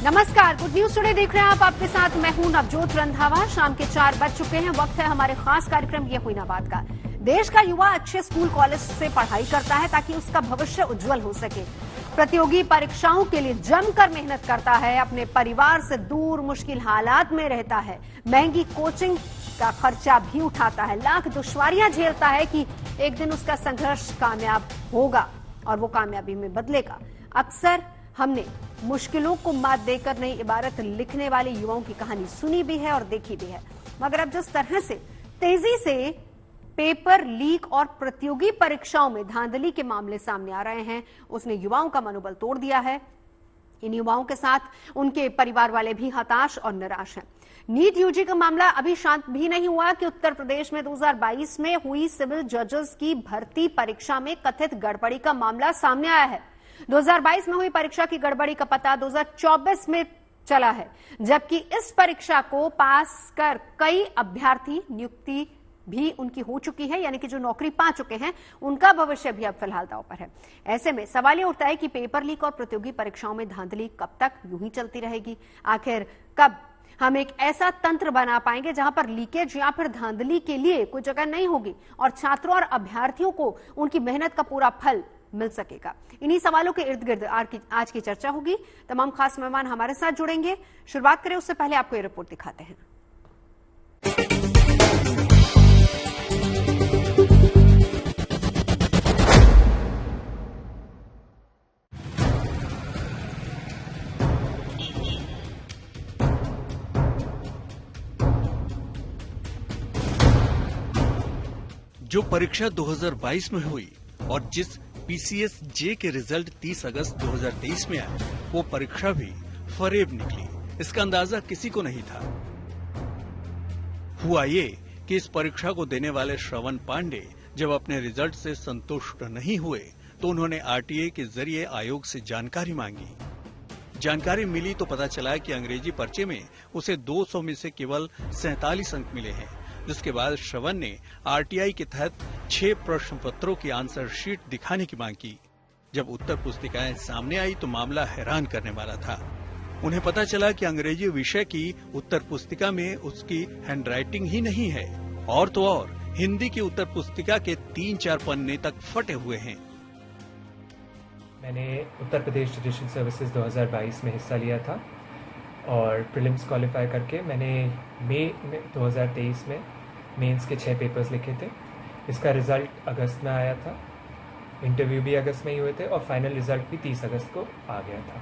नमस्कार, good news today देख रहे हैं आप। आपके साथ मैं हूं नवजोत रंधावा। शाम के 4 बज चुके हैं। वक्त है हमारे खास कार्यक्रम ये हुई ना बात का। देश का युवा अच्छे स्कूल कॉलेज से पढ़ाई करता है ताकि उसका भविष्य उज्जवल हो सके। प्रतियोगी परीक्षाओं के लिए जमकर मेहनत करता है, अपने परिवार से दूर मुश्किल हालात में रहता है, महंगी कोचिंग का खर्चा भी उठाता है, लाख दुश्वारियां झेलता है कि एक दिन उसका संघर्ष कामयाब होगा और वो कामयाबी में बदलेगा। अक्सर हमने मुश्किलों को मात देकर नई इबारत लिखने वाले युवाओं की कहानी सुनी भी है और देखी भी है, मगर अब जिस तरह से तेजी से पेपर लीक और प्रतियोगी परीक्षाओं में धांधली के मामले सामने आ रहे हैं, उसने युवाओं का मनोबल तोड़ दिया है। इन युवाओं के साथ उनके परिवार वाले भी हताश और निराश हैं। नीट यूजी का मामला अभी शांत भी नहीं हुआ कि उत्तर प्रदेश में 2022 में हुई सिविल जजेस की भर्ती परीक्षा में कथित गड़बड़ी का मामला सामने आया है। 2022 में हुई परीक्षा की गड़बड़ी का पता 2024 में चला है, जबकि इस परीक्षा को पास कर कई अभ्यर्थी नियुक्ति भी उनकी हो चुकी है, यानी कि जो नौकरी पा चुके हैं उनका भविष्य भी अब फिलहाल दांव पर है। ऐसे में सवाल ये उठता है कि पेपर लीक और प्रतियोगी परीक्षाओं में धांधली कब तक यूं ही चलती रहेगी? आखिर कब हम एक ऐसा तंत्र बना पाएंगे जहां पर लीकेज या फिर धांधली के लिए कोई जगह नहीं होगी और छात्रों और अभ्यर्थियों को उनकी मेहनत का पूरा फल मिल सकेगा? इन्हीं सवालों के इर्द गिर्द आज की चर्चा होगी। तमाम खास मेहमान हमारे साथ जुड़ेंगे। शुरुआत करें उससे पहले आपको ये रिपोर्ट दिखाते हैं। जो परीक्षा 2022 में हुई और जिस पीसीएस जे के रिजल्ट 30 अगस्त 2023 में आए, वो परीक्षा भी फरेब निकली। इसका अंदाजा किसी को नहीं था। हुआ ये कि इस परीक्षा को देने वाले श्रवण पांडे जब अपने रिजल्ट से संतुष्ट नहीं हुए तो उन्होंने आरटीआई के जरिए आयोग से जानकारी मांगी। जानकारी मिली तो पता चला कि अंग्रेजी पर्चे में उसे 200 में से केवल 47 अंक मिले हैं, जिसके बाद श्रवण ने आरटीआई के तहत 6 प्रश्न पत्रों की आंसर शीट दिखाने की मांग की। जब उत्तर पुस्तिकाएं सामने आई तो मामला हैरान करने वाला था। उन्हें पता चला कि अंग्रेजी विषय की उत्तर पुस्तिका में उसकी हैंडराइटिंग ही नहीं है, और तो और हिंदी की उत्तर पुस्तिका के 3-4 पन्ने तक फटे हुए हैं। मैंने उत्तर प्रदेश जुडिशियल सर्विसेज 2022 में हिस्सा लिया था और प्रीलिम्स क्वालिफाई करके मैंने मई 2023 में मेंस के 6 पेपर्स लिखे थे। इसका रिज़ल्ट अगस्त में आया था, इंटरव्यू भी अगस्त में ही हुए थे और फाइनल रिज़ल्ट भी 30 अगस्त को आ गया था।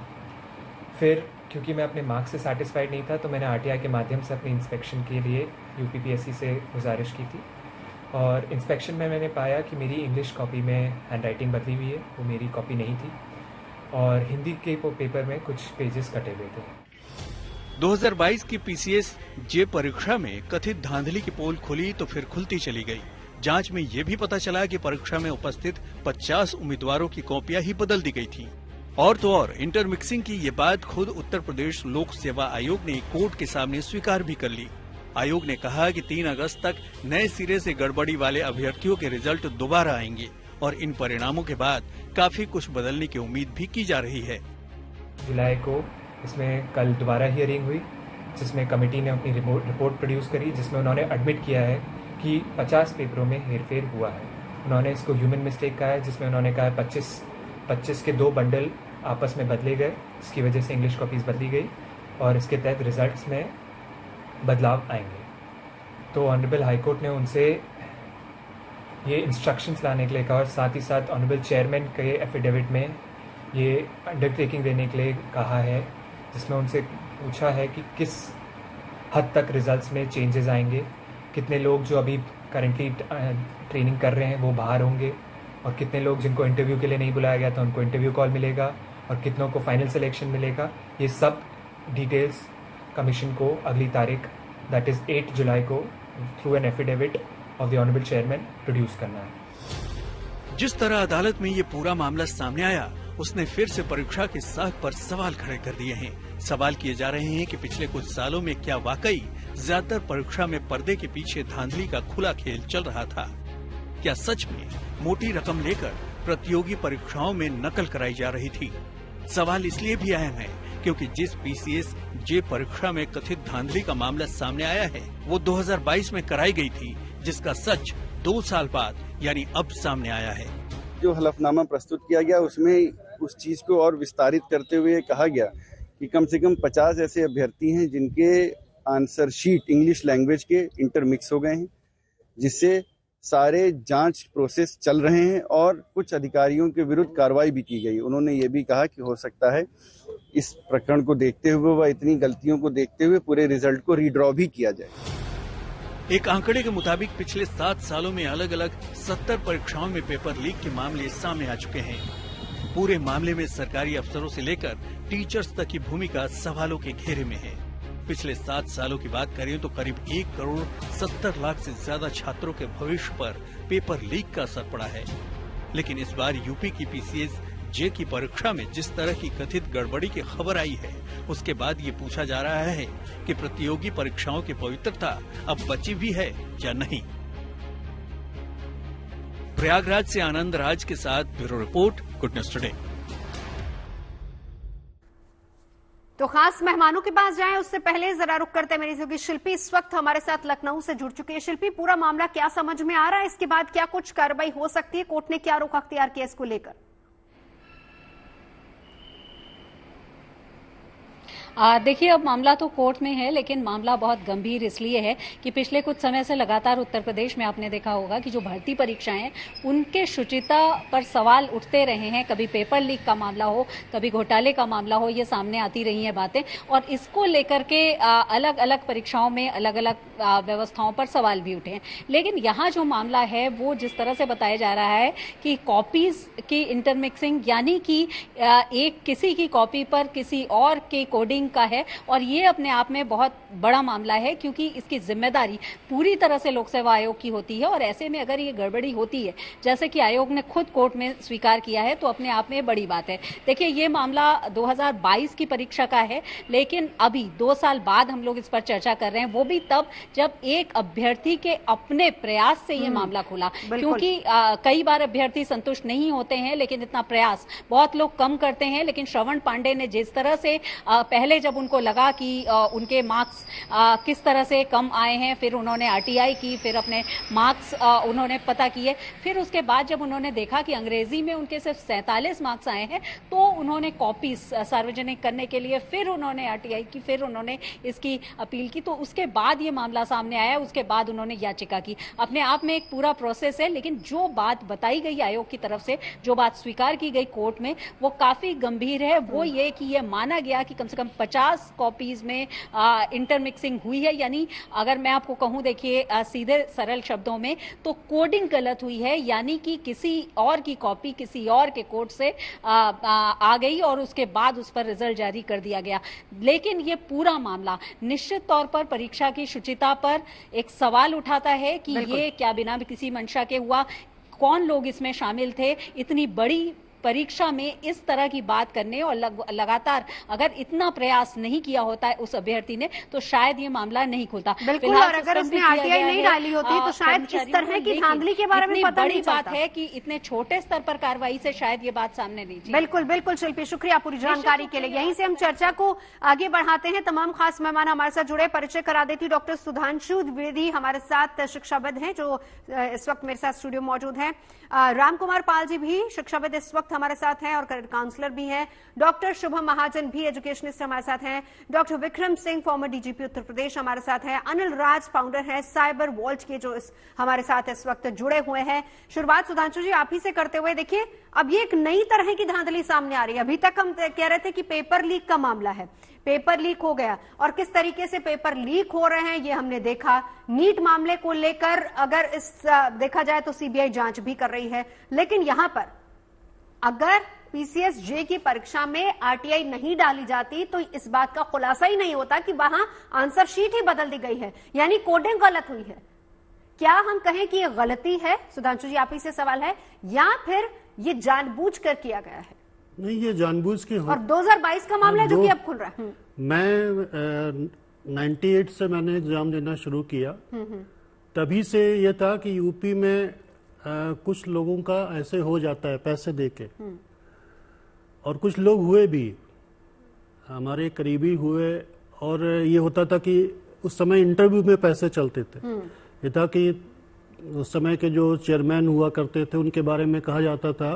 फिर क्योंकि मैं अपने मार्क्स से सैटिस्फाइड नहीं था तो मैंने आरटीआई के माध्यम से अपनी इंस्पेक्शन के लिए यूपीपीएससी से गुजारिश की थी और इंस्पेक्शन में मैंने पाया कि मेरी इंग्लिश कॉपी में हैंडराइटिंग बदली हुई है, वो मेरी कॉपी नहीं थी, और हिंदी के पेपर में कुछ पेजेस कटे हुए थे। 2022 की पीसीएस जे परीक्षा में कथित धांधली की पोल खुली तो फिर खुलती चली गई। जांच में ये भी पता चला कि परीक्षा में उपस्थित 50 उम्मीदवारों की कॉपियां ही बदल दी गई थी। और तो और इंटरमिक्सिंग की ये बात खुद उत्तर प्रदेश लोक सेवा आयोग ने कोर्ट के सामने स्वीकार भी कर ली। आयोग ने कहा कि 3 अगस्त तक नए सिरे से गड़बड़ी वाले अभ्यर्थियों के रिजल्ट दोबारा आएंगे और इन परिणामों के बाद काफी कुछ बदलने की उम्मीद भी की जा रही है। जुलाई को इसमें कल दोबारा हियरिंग हुई, जिसमें कमेटी ने अपनी रिपोर्ट प्रोड्यूस करी, जिसमें उन्होंने एडमिट किया है कि 50 पेपरों में हेरफेर हुआ है। उन्होंने इसको ह्यूमन मिस्टेक कहा है, जिसमें उन्होंने कहा 25 के 2 बंडल आपस में बदले गए, जिसकी वजह से इंग्लिश कॉपीज़ बदली गई और इसके तहत रिजल्ट्स में बदलाव आएंगे। तो ऑनरेबल हाईकोर्ट ने उनसे ये इंस्ट्रक्शंस लाने के लिए कहा और साथ ही साथ ऑनरेबल चेयरमैन के एफिडेविट में ये अंडरटेकिंग देने के लिए कहा है, जिसमें उनसे पूछा है कि किस हद तक रिजल्ट्स में चेंजेस आएंगे, कितने लोग जो अभी करंटली ट्रेनिंग कर रहे हैं वो बाहर होंगे और कितने लोग जिनको इंटरव्यू के लिए नहीं बुलाया गया था उनको इंटरव्यू कॉल मिलेगा और कितनों को फाइनल सिलेक्शन मिलेगा। ये सब डिटेल्स कमीशन को अगली तारीख दैट इज़ 8 जुलाई को through an affidavit of the honourable chairman produce करना है। जिस तरह अदालत में ये पूरा मामला सामने आया, उसने फिर से परीक्षा के साख पर सवाल खड़े कर दिए हैं। सवाल किए जा रहे हैं कि पिछले कुछ सालों में क्या वाकई ज्यादातर परीक्षा में पर्दे के पीछे धांधली का खुला खेल चल रहा था? क्या सच में मोटी रकम लेकर प्रतियोगी परीक्षाओं में नकल कराई जा रही थी? सवाल इसलिए भी अहम है क्योंकि जिस पीसीएस जे परीक्षा में कथित धांधली का मामला सामने आया है वो 2022 में कराई गई थी, जिसका सच 2 साल बाद यानी अब सामने आया है। जो हलफनामा प्रस्तुत किया गया उसमें उस चीज को और विस्तारित करते हुए कहा गया कि कम से कम 50 ऐसे अभ्यर्थी हैं जिनके आंसर शीट इंग्लिश लैंग्वेज के इंटरमिक्स हो गए हैं, जिससे सारे जांच प्रोसेस चल रहे हैं और कुछ अधिकारियों के विरुद्ध कार्रवाई भी की गई। उन्होंने ये भी कहा कि हो सकता है इस प्रकरण को देखते हुए व इतनी गलतियों को देखते हुए पूरे रिजल्ट को रीड्रॉ भी किया जाए। एक आंकड़े के मुताबिक पिछले 7 सालों में अलग अलग 70 परीक्षाओं में पेपर लीक के मामले सामने आ चुके हैं। पूरे मामले में सरकारी अफसरों से लेकर टीचर्स तक की भूमिका सवालों के घेरे में है। पिछले 7 सालों की बात करें तो करीब 1 करोड़ 70 लाख से ज्यादा छात्रों के भविष्य पर पेपर लीक का असर पड़ा है। लेकिन इस बार यूपी की पीसीएस जे की परीक्षा में जिस तरह की कथित गड़बड़ी की खबर आई है, उसके बाद ये पूछा जा रहा है कि प्रतियोगी परीक्षाओं की पवित्रता अब बची भी है या नहीं। प्रयागराज से आनंद राज के साथ bureau report, good news today. तो खास मेहमानों के पास जाएं उससे पहले जरा रुक करते हैं मेरी सहयोगी शिल्पी इस वक्त हमारे साथ लखनऊ से जुड़ चुकी है। शिल्पी, पूरा मामला क्या समझ में आ रहा है? इसके बाद क्या कुछ कार्रवाई हो सकती है? कोर्ट ने क्या रुख अख्तियार किया इसको लेकर? देखिए, अब मामला तो कोर्ट में है, लेकिन मामला बहुत गंभीर इसलिए है कि पिछले कुछ समय से लगातार उत्तर प्रदेश में आपने देखा होगा कि जो भर्ती परीक्षाएं हैं उनके शुचिता पर सवाल उठते रहे हैं। कभी पेपर लीक का मामला हो, कभी घोटाले का मामला हो, ये सामने आती रही हैं बातें, और इसको लेकर के अलग अलग परीक्षाओं में अलग अलग व्यवस्थाओं पर सवाल भी उठे हैं। लेकिन यहाँ जो मामला है वो जिस तरह से बताया जा रहा है कि कॉपीज की इंटरमिक्सिंग, यानी कि एक किसी की कॉपी पर किसी और के कोडिंग का है, और ये अपने आप में बहुत बड़ा मामला है क्योंकि इसकी जिम्मेदारी पूरी तरह से लोक सेवा आयोग की होती है। और ऐसे में अगर ये गड़बड़ी होती है, जैसे कि आयोग ने खुद कोर्ट में स्वीकार किया है, तो अपने आप में बड़ी बात है। देखिए, ये मामला 2022 की परीक्षा का है, लेकिन अभी 2 साल बाद हम लोग इस पर चर्चा कर रहे हैं, वो भी तब जब एक अभ्यर्थी के अपने प्रयास से ये मामला खुला। क्योंकि कई बार अभ्यर्थी संतुष्ट नहीं होते हैं, लेकिन इतना प्रयास बहुत लोग कम करते हैं। लेकिन श्रवण पांडे ने जिस तरह से पहले जब उनको लगा कि उनके मार्क्स किस तरह से कम आए हैं, फिर उन्होंने आरटीआई की, फिर अपने मार्क्स उन्होंने पता किए, फिर उसके बाद जब उन्होंने देखा कि अंग्रेजी में उनके सिर्फ 47 मार्क्स आए हैं, तो उन्होंने कॉपीज सार्वजनिक करने के लिए फिर उन्होंने आरटीआई की, फिर उन्होंने इसकी अपील की। तो उसके बाद ये मामला सामने आया, उसके बाद उन्होंने याचिका की। अपने आप में एक पूरा प्रोसेस है, लेकिन जो बात बताई गई आयोग की तरफ से, जो बात स्वीकार की गई कोर्ट में, वो काफी गंभीर है। वो ये कि ये माना गया कि कम से कम 50 कॉपीज में इंटरमिक्सिंग हुई है। यानी अगर मैं आपको कहूं, देखिए सीधे सरल शब्दों में, तो कोडिंग गलत हुई है, यानी कि किसी और की कॉपी किसी और के कोड से आ गई और उसके बाद उस पर रिजल्ट जारी कर दिया गया। लेकिन ये पूरा मामला निश्चित तौर पर परीक्षा की शुचिता पर एक सवाल उठाता है कि ये क्या बिना किसी मंशा के हुआ, कौन लोग इसमें शामिल थे। इतनी बड़ी परीक्षा में इस तरह की बात करने और लगातार अगर इतना प्रयास नहीं किया होता है उस अभ्यर्थी ने, तो शायद ये मामला नहीं खुलता। बिल्कुल, और अगर उसने आरटीआई नहीं डाली होती तो शायद इस तरह की धांधली के बारे में पता नहीं चलता। बात है कि इतने छोटे स्तर पर कार्रवाई से शायद ये बात सामने नहीं थी। बिल्कुल बिल्कुल शिल्पी, शुक्रिया पूरी जानकारी के लिए। यहीं से हम चर्चा को आगे बढ़ाते हैं। तमाम खास मेहमान हमारे साथ जुड़े, परिचय करा देती डॉक्टर सुधांशु द्विवेदी हमारे साथ शिक्षाविद हैं, जो इस वक्त मेरे साथ स्टूडियो मौजूद हैं। राम कुमार पाल जी भी शिक्षाविद इस वक्त हमारे साथ हैं और करियर काउंसलर भी हैं। डॉक्टर शुभम महाजन भी एजुकेशनिस्ट हमारे साथ हैं। Doctor Vikram Singh former DGP Uttar Pradesh हमारे साथ हैं। अनिल राज फाउंडर हैं साइबर वॉल्ट के, जो हमारे साथ इस वक्त जुड़े हुए हैं। शुरुआत सुधांशु जी आप ही से करते हुए, देखिए अब ये एक नई तरह की धांधली सामने आ रही है। अभी तक हम कह रहे थे कि पेपर लीक का मामला है, पेपर लीक हो गया, और किस तरीके से पेपर लीक हो रहे हैं ये हमने देखा। नीट मामले को लेकर अगर देखा जाए तो सीबीआई जांच भी कर रही है, लेकिन यहां पर अगर पीसीएस जे की परीक्षा में आरटीआई नहीं डाली जाती तो इस बात का खुलासा ही नहीं होता कि वहां आंसर शीट ही बदल दी गई है, यानी कोडिंग गलत हुई है। क्या हम कहें कि ये गलती है? सुधांशु जी आप ही से सवाल है, या फिर ये जानबूझकर किया गया है? नहीं, ये जानबूझ के और 2022 का मामला है जो कि अब खुल रहा है। मैं 98 से मैंने एग्जाम देना शुरू किया, तभी से ये था कि यूपी में कुछ लोगों का ऐसे हो जाता है पैसे देके, और कुछ लोग हुए भी हमारे करीबी हुए, और ये होता था कि उस समय इंटरव्यू में पैसे चलते थे। ये था कि उस समय के जो चेयरमैन हुआ करते थे उनके बारे में कहा जाता था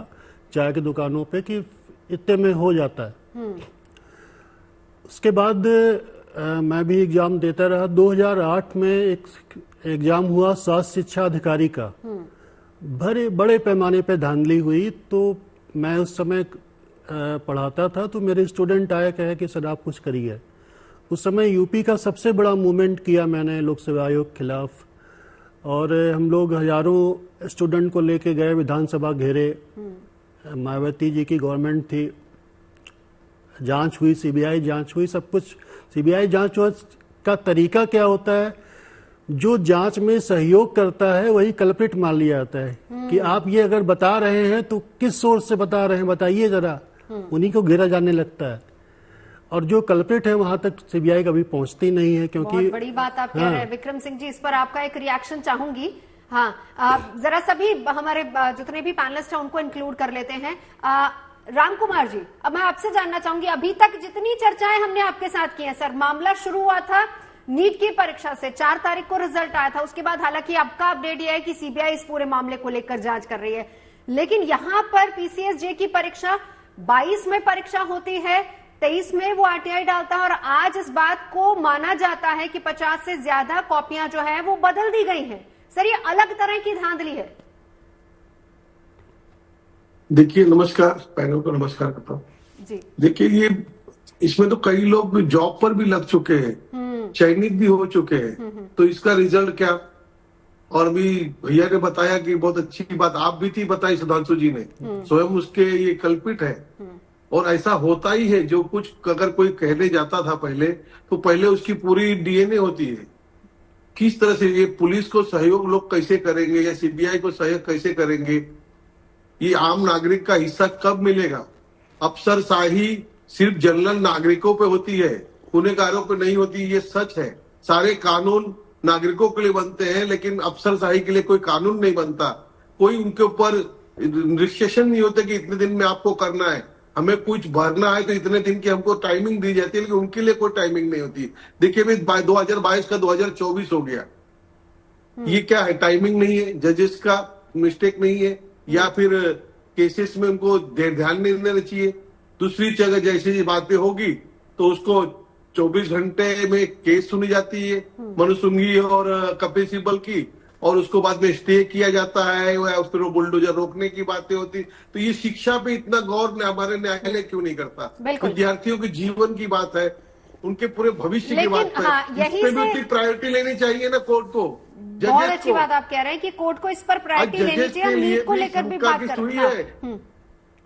चाय की दुकानों पे कि इतने में हो जाता है। उसके बाद मैं भी एग्जाम देता रहा। 2008 में एक एग्जाम हुआ स्वास्थ्य शिक्षा अधिकारी का। बड़े पैमाने पे धांधली हुई। तो मैं उस समय पढ़ाता था, तो मेरे स्टूडेंट आए, कहे कि सर आप कुछ करिए। उस समय यूपी का सबसे बड़ा मूवमेंट किया मैंने लोक सेवा आयोग के खिलाफ, और हम लोग हजारों स्टूडेंट को लेके गए, विधानसभा घेरे। मायावती जी की गवर्नमेंट थी, जांच हुई, सीबीआई जांच हुई, सब कुछ। सीबीआई जांच का तरीका क्या होता है, जो जांच में सहयोग करता है वही कल्प्रिट मान लिया जाता है कि आप ये अगर बता रहे हैं तो किस सोर्स से बता रहे हैं, बताइए जरा। उन्हीं को घेरा जाने लगता है, और जो कल्प्रिट है वहां तक सीबीआई कभी पहुंचती नहीं है, क्योंकि बहुत बड़ी बात आप कह रहे हैं विक्रम सिंह जी। इस पर आपका एक रिएक्शन चाहूंगी। हाँ, जरा सभी हमारे जितने भी पैनलिस्ट हैं उनको इंक्लूड कर लेते हैं। राम कुमार जी, अब मैं आपसे जानना चाहूंगी, अभी तक जितनी चर्चाएं हमने आपके साथ की हैं सर, मामला शुरू हुआ था नीट की परीक्षा से, 4 तारीख को रिजल्ट आया था। उसके बाद हालांकि आपका अपडेट यह है कि सीबीआई इस पूरे मामले को लेकर जांच कर रही है, लेकिन यहां पर पीसीएसजे की परीक्षा 22 में परीक्षा होती है, 23 में वो आरटीआई डालता है, और आज इस बात को माना जाता है कि 50 से ज्यादा कॉपियां जो है वो बदल दी गई हैं। सर, ये अलग तरह की धांधली है। देखिए, नमस्कार, पैनल को नमस्कार करता हूँ जी। देखिए, ये इसमें तो कई लोग जॉब पर भी लग चुके हैं, चयनित भी हो चुके हैं, तो इसका रिजल्ट क्या। और भी भैया ने बताया कि बहुत अच्छी बात आप भी थी बताई, सुधांशु जी ने स्वयं उसके ये कल्पित है। और ऐसा होता ही है, जो कुछ अगर कोई कहने जाता था पहले, तो पहले उसकी पूरी डीएनए होती है। किस तरह से ये पुलिस को सहयोग लोग कैसे करेंगे, या सीबीआई को सहयोग कैसे करेंगे, ये आम नागरिक का हिस्सा कब मिलेगा। अफसरशाही सिर्फ जनरल नागरिकों पे होती है, गुनहगारों पे नहीं होती, ये सच है। सारे कानून नागरिकों के लिए बनते हैं, लेकिन अफसरशाही के लिए कोई कानून नहीं बनता। कोई उनके ऊपर रिस्ट्रिक्शन नहीं होते कि इतने दिन में आपको करना है। हमें कुछ भरना है तो इतने दिन की हमको टाइमिंग दी जाती है, लेकिन उनके लिए कोई टाइमिंग नहीं होती। देखिए, 2022 का 2024 हो गया, ये क्या है, टाइमिंग नहीं है, जजेस का मिस्टेक नहीं है, या फिर केसेस में उनको ध्यान नहीं देना चाहिए। दूसरी जगह जैसी बातें होगी तो उसको 24 घंटे में केस सुनी जाती है, मनुसिंघी और कपिल सिब्बल की, और उसको बाद में स्टे किया जाता है, या फिर वो बुलडोजर रोकने की बातें होती। तो ये शिक्षा पे इतना गौर हमारे न्यायालय क्यों नहीं करता। विद्यार्थियों के जीवन की बात है, उनके पूरे भविष्य की बात है, इस पे भी प्रायोरिटी लेनी चाहिए ना कोर्ट को। बहुत अच्छी बात आप कह रहे हैं कि कोर्ट को इस पर प्रायोरिटी लेनी चाहिए। हम नीट को लेकर भी बात कर रहे हैं।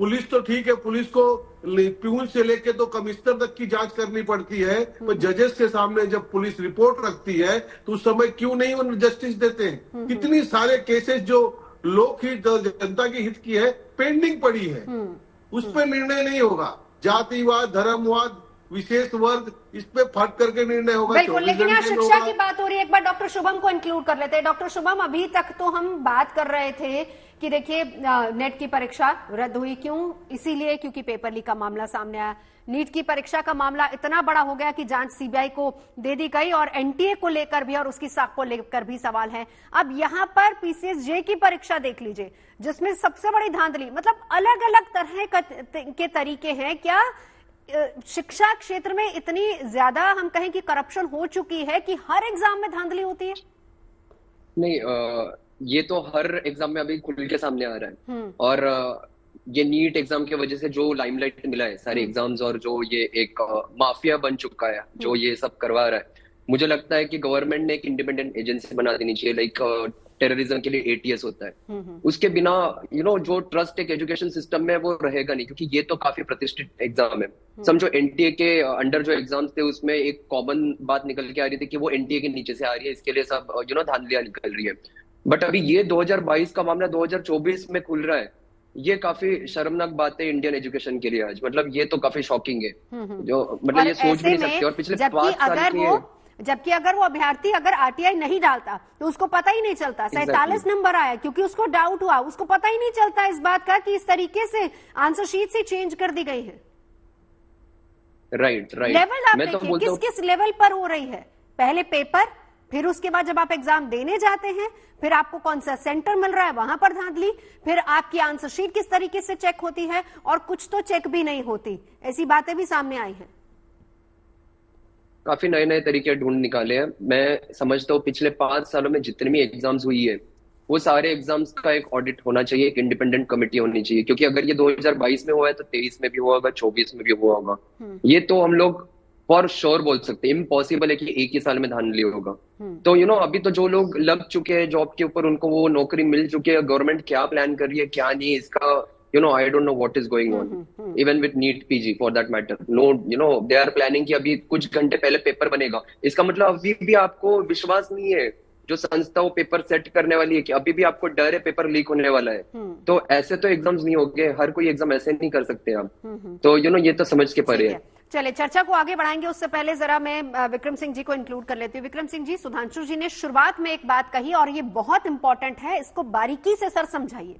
पुलिस तो ठीक है, पुलिस को प्यून से लेके तो कमिश्नर तक की जांच करनी पड़ती है, पर जजेस के सामने जब पुलिस रिपोर्ट रखती है तो उस समय क्यों नहीं उन्हें जस्टिस देते हैं। कितनी सारे केसेस जो लोक हित, जनता के हित की है, पेंडिंग पड़ी है, उस पर निर्णय नहीं होगा। जातिवाद, धर्मवाद, विशेष वर्ग, इस पे फट करके निर्णय होगा। बिल्कुल, लेकिन यहाँ शिक्षा की बात हो रही है, एक बार डॉक्टर शुभम को इंक्लूड कर लेते हैं। डॉक्टर शुभम, अभी तक तो हम बात कर रहे थे कि देखिए नेट की परीक्षा रद्द हुई, क्यों, इसीलिए क्योंकि पेपर लीक का मामला सामने आया। नीट की परीक्षा का मामला इतना बड़ा हो गया कि जांच सीबीआई को दे दी गई, और एनटीए को लेकर भी और उसकी साख को लेकर भी सवाल है। अब यहाँ पर पीसीएसजे की परीक्षा देख लीजिए, जिसमें सबसे बड़ी धांधली, मतलब अलग अलग तरह के तरीके हैं। क्या शिक्षा क्षेत्र में इतनी ज्यादा हम कहें कि करप्शन हो चुकी है कि हर एग्जाम में धांधली होती है? नहीं, ये तो हर एग्जाम में अभी खुल के सामने आ रहा है। और ये नीट एग्जाम की वजह से जो लाइमलाइट मिला है सारे एग्जाम्स, और जो ये एक माफिया बन चुका है जो ये सब करवा रहा है, मुझे लगता है कि गवर्नमेंट ने एक इंडिपेंडेंट एजेंसी बना देनी चाहिए। लाइक टेररिज्म के लिए एटीएस होता है, उसके बिना जो ट्रस्ट एक एजुकेशन सिस्टम में वो रहेगा नहीं, क्योंकि ये तो काफी प्रतिष्ठित एग्जाम है। समझो एनटीए के अंडर जो एग्जाम्स थे उसमें एक कॉमन बात निकल के आ रही थी कि वो एनटीए के नीचे से आ रही है, इसके लिए सब धांधलियां निकल रही है। बट अभी ये 2022 का मामला 2024 में खुल रहा है, ये काफी शर्मनाक बात है इंडियन एजुकेशन के लिए आज। मतलब ये तो काफी शॉकिंग है, जो मतलब ये सोच भी नहीं सकते। और पिछले 5 साल के, जबकि अगर वो अभ्यर्थी अगर आरटीआई नहीं डालता तो उसको पता ही नहीं चलता। 47 नंबर आया क्योंकि उसको डाउट हुआ, उसको पता ही नहीं चलता इस बात का कि इस तरीके से आंसर शीट से चेंज कर दी गई है। राइट। लेवल आप मैं तो देखिए बोलता किस लेवल पर हो रही है। पहले पेपर, फिर उसके बाद जब आप एग्जाम देने जाते हैं, फिर आपको कौन सा सेंटर मिल रहा है वहां पर धांधली, फिर आपकी आंसर शीट किस तरीके से चेक होती है, और कुछ तो चेक भी नहीं होती। ऐसी बातें भी सामने आई हैं। काफी नए नए तरीके ढूंढ निकाले हैं। मैं समझता हूँ पिछले 5 सालों में जितनी भी एग्जाम्स हुई है, वो सारे एग्जाम्स का एक ऑडिट होना चाहिए, एक इंडिपेंडेंट कमेटी होनी चाहिए। क्योंकि अगर ये 2022 में हुआ है तो 23 में भी हुआ होगा, 24 में भी हुआ होगा। ये तो हम लोग फॉर श्योर बोल सकते हैं। इम्पॉसिबल है कि एक ही साल में धांधली होगा। तो अभी तो जो लोग लग चुके हैं जॉब के ऊपर, उनको वो नौकरी मिल चुकी है। गवर्नमेंट क्या प्लान कर रही है क्या नहीं, इसका I don't know what is going on. Even with NEET PG for that matter. No, they are planning कि अभी कुछ घंटे पहले पेपर बनेगा। इसका मतलब अभी भी आपको विश्वास नहीं है जो संस्था वो पेपर सेट करने वाली है, कि अभी भी आपको डर है पेपर लीक होने वाला है। तो ऐसे तो एग्जाम्स नहीं होंगे, हर कोई एग्जाम ऐसे नहीं कर सकते आप। तो ये तो समझ के परे है। चलिए चर्चा को आगे बढ़ाएंगे, उससे पहले जरा मैं विक्रम सिंह जी को इंक्लूड कर लेती हूँ। विक्रम सिंह जी, सुधांशु जी ने शुरुआत में एक बात कही और ये बहुत इंपॉर्टेंट है, इसको बारीकी से सर समझाइए।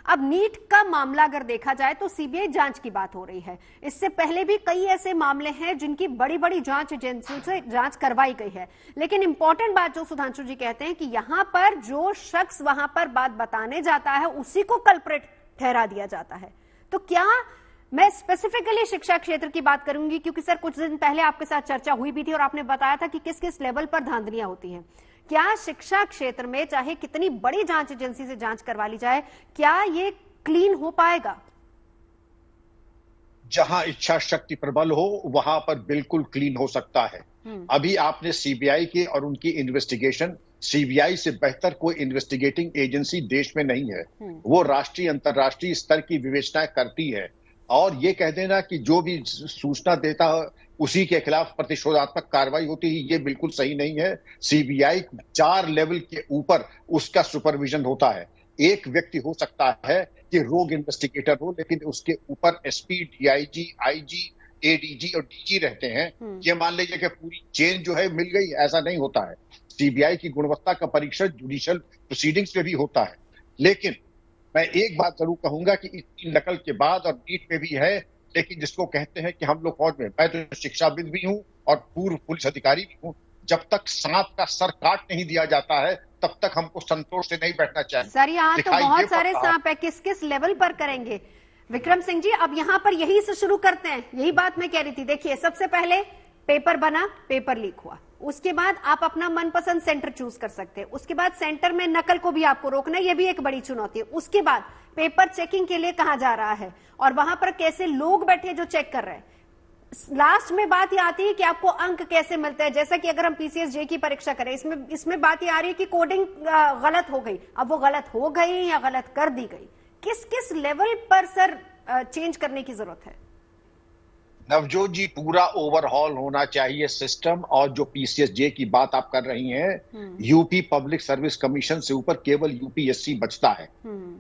अब नीट का मामला अगर देखा जाए तो सीबीआई जांच की बात हो रही है। इससे पहले भी कई ऐसे मामले हैं जिनकी बड़ी बड़ी जांच एजेंसियों से जांच करवाई गई है। लेकिन इंपॉर्टेंट बात जो सुधांशु जी कहते हैं कि यहां पर जो शख्स वहां पर बात बताने जाता है उसी को कल्प्रिट ठहरा दिया जाता है। तो क्या, मैं स्पेसिफिकली शिक्षा क्षेत्र की बात करूंगी क्योंकि सर कुछ दिन पहले आपके साथ चर्चा हुई भी थी और आपने बताया था कि किस किस लेवल पर धांधलियां होती हैं। क्या शिक्षा क्षेत्र में चाहे कितनी बड़ी जांच एजेंसी से जांच करवा ली जाए, क्या ये क्लीन हो पाएगा? जहां इच्छा शक्ति प्रबल हो वहां पर बिल्कुल क्लीन हो सकता है। अभी आपने सीबीआई के और उनकी इन्वेस्टिगेशन, सीबीआई से बेहतर कोई इन्वेस्टिगेटिंग एजेंसी देश में नहीं है। वो राष्ट्रीय अंतर्राष्ट्रीय स्तर की विवेचनाएं करती है, और ये कह देना कि जो भी सूचना देता है उसी के खिलाफ प्रतिशोधात्मक कार्रवाई होती है, ये बिल्कुल सही नहीं है। सीबीआई 4 लेवल के ऊपर उसका सुपरविजन होता है। एक व्यक्ति हो सकता है कि रोग इन्वेस्टिगेटर हो, लेकिन उसके ऊपर एसपी, डीआईजी, आईजी, एडीजी और डीजी रहते हैं। ये मान लीजिए कि पूरी चेन जो है मिल गई, ऐसा नहीं होता है। सीबीआई की गुणवत्ता का परीक्षण जुडिशियल प्रोसीडिंग्स में भी होता है। लेकिन मैं एक बात जरूर कहूंगा कि इतनी नकल के बाद, और नीट में भी है, लेकिन जिसको कहते हैं कि हम लोग फौज में, मैं तो शिक्षाविद भी हूं और पूर्व पुलिस अधिकारी भी हूं, जब तक सांप का सर काट नहीं दिया जाता है तब तक हमको संतोष से नहीं बैठना चाहिए। सर यहाँ तो बहुत सारे सांप है, किस किस लेवल पर करेंगे? विक्रम सिंह जी, अब यहाँ पर यही से शुरू करते हैं, यही बात मैं कह रही थी। देखिए, सबसे पहले पेपर बना, पेपर लीक हुआ, उसके बाद आप अपना मनपसंद सेंटर चूज कर सकते हैं। उसके बाद सेंटर में नकल को भी आपको रोकना है, ये भी एक बड़ी चुनौती है। उसके बाद पेपर चेकिंग के लिए कहा जा रहा है और वहां पर कैसे लोग बैठे जो चेक कर रहे हैं। लास्ट में बात ये आती है कि आपको अंक कैसे मिलते हैं। जैसा कि अगर हम पीसीएसजे की परीक्षा करें, इसमें बात ये आ रही है कि कोडिंग गलत हो गई। अब वो गलत हो गई या गलत कर दी गई, किस किस लेवल पर सर चेंज करने की जरूरत है? नवजोत जी, पूरा ओवरहॉल होना चाहिए सिस्टम। और जो पीसीएसजे की बात आप कर रही हैं, यूपी पब्लिक सर्विस कमीशन से ऊपर केवल यूपीएससी बचता है।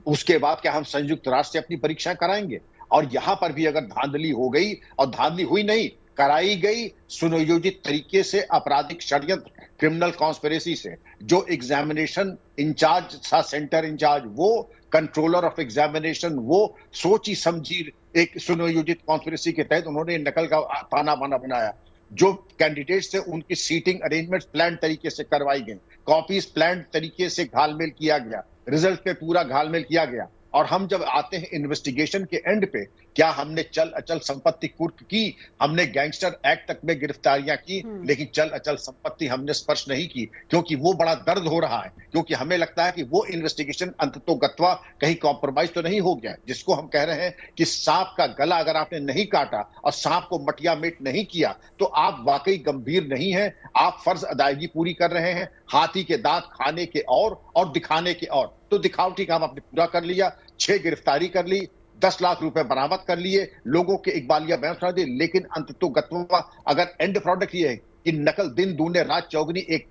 उसके बाद क्या हम संयुक्त राष्ट्र से अपनी परीक्षाएं कराएंगे? और यहां पर भी अगर धांधली हो गई, और धांधली हुई नहीं, कराई गई सुनियोजित तरीके से, आपराधिक षड्यंत्र, क्रिमिनल कॉन्स्पिरेसी से, जो एग्जामिनेशन इंचार्ज था, सेंटर इंचार्ज, वो कंट्रोलर ऑफ एग्जामिनेशन, वो सोची समझी एक सुनियोजित कॉन्स्पिरेसी के तहत उन्होंने नकल का ताना बाना बनाया। जो कैंडिडेट्स थे उनकी सीटिंग अरेंजमेंट प्लान तरीके से करवाई गई, कॉपीज प्लान तरीके से घालमेल किया गया, रिजल्ट पे पूरा घालमेल किया गया। और हम जब आते हैं इन्वेस्टिगेशन के एंड पे, क्या हमने चल अचल संपत्ति कुर्क की? हमने गैंगस्टर एक्ट तक में गिरफ्तारियां की, लेकिन चल अचल संपत्ति हमने स्पर्श नहीं की, क्योंकि वो बड़ा दर्द हो रहा है। क्योंकि हमें लगता है कि वो इन्वेस्टिगेशन अंततोगत्वा कहीं कॉम्प्रोमाइज तो नहीं हो गया, जिसको हम कह रहे हैं कि सांप का गला अगर आपने नहीं काटा और सांप को मटिया मेट नहीं किया तो आप वाकई गंभीर नहीं है। आप फर्ज अदायगी पूरी कर रहे हैं, हाथी के दांत खाने के और दिखाने के और। तो दिखावटी काम आपने पूरा कर लिया, 6 गिरफ्तारी कर ली, 10 लाख रुपए बरामद कर लिए, लोगों के इकबालिया बयान सुना दिए। लेकिन अंततोगत्वा अगर एंड प्रोडक्ट ये है कि नकल दिन दूने रात चौगनी एक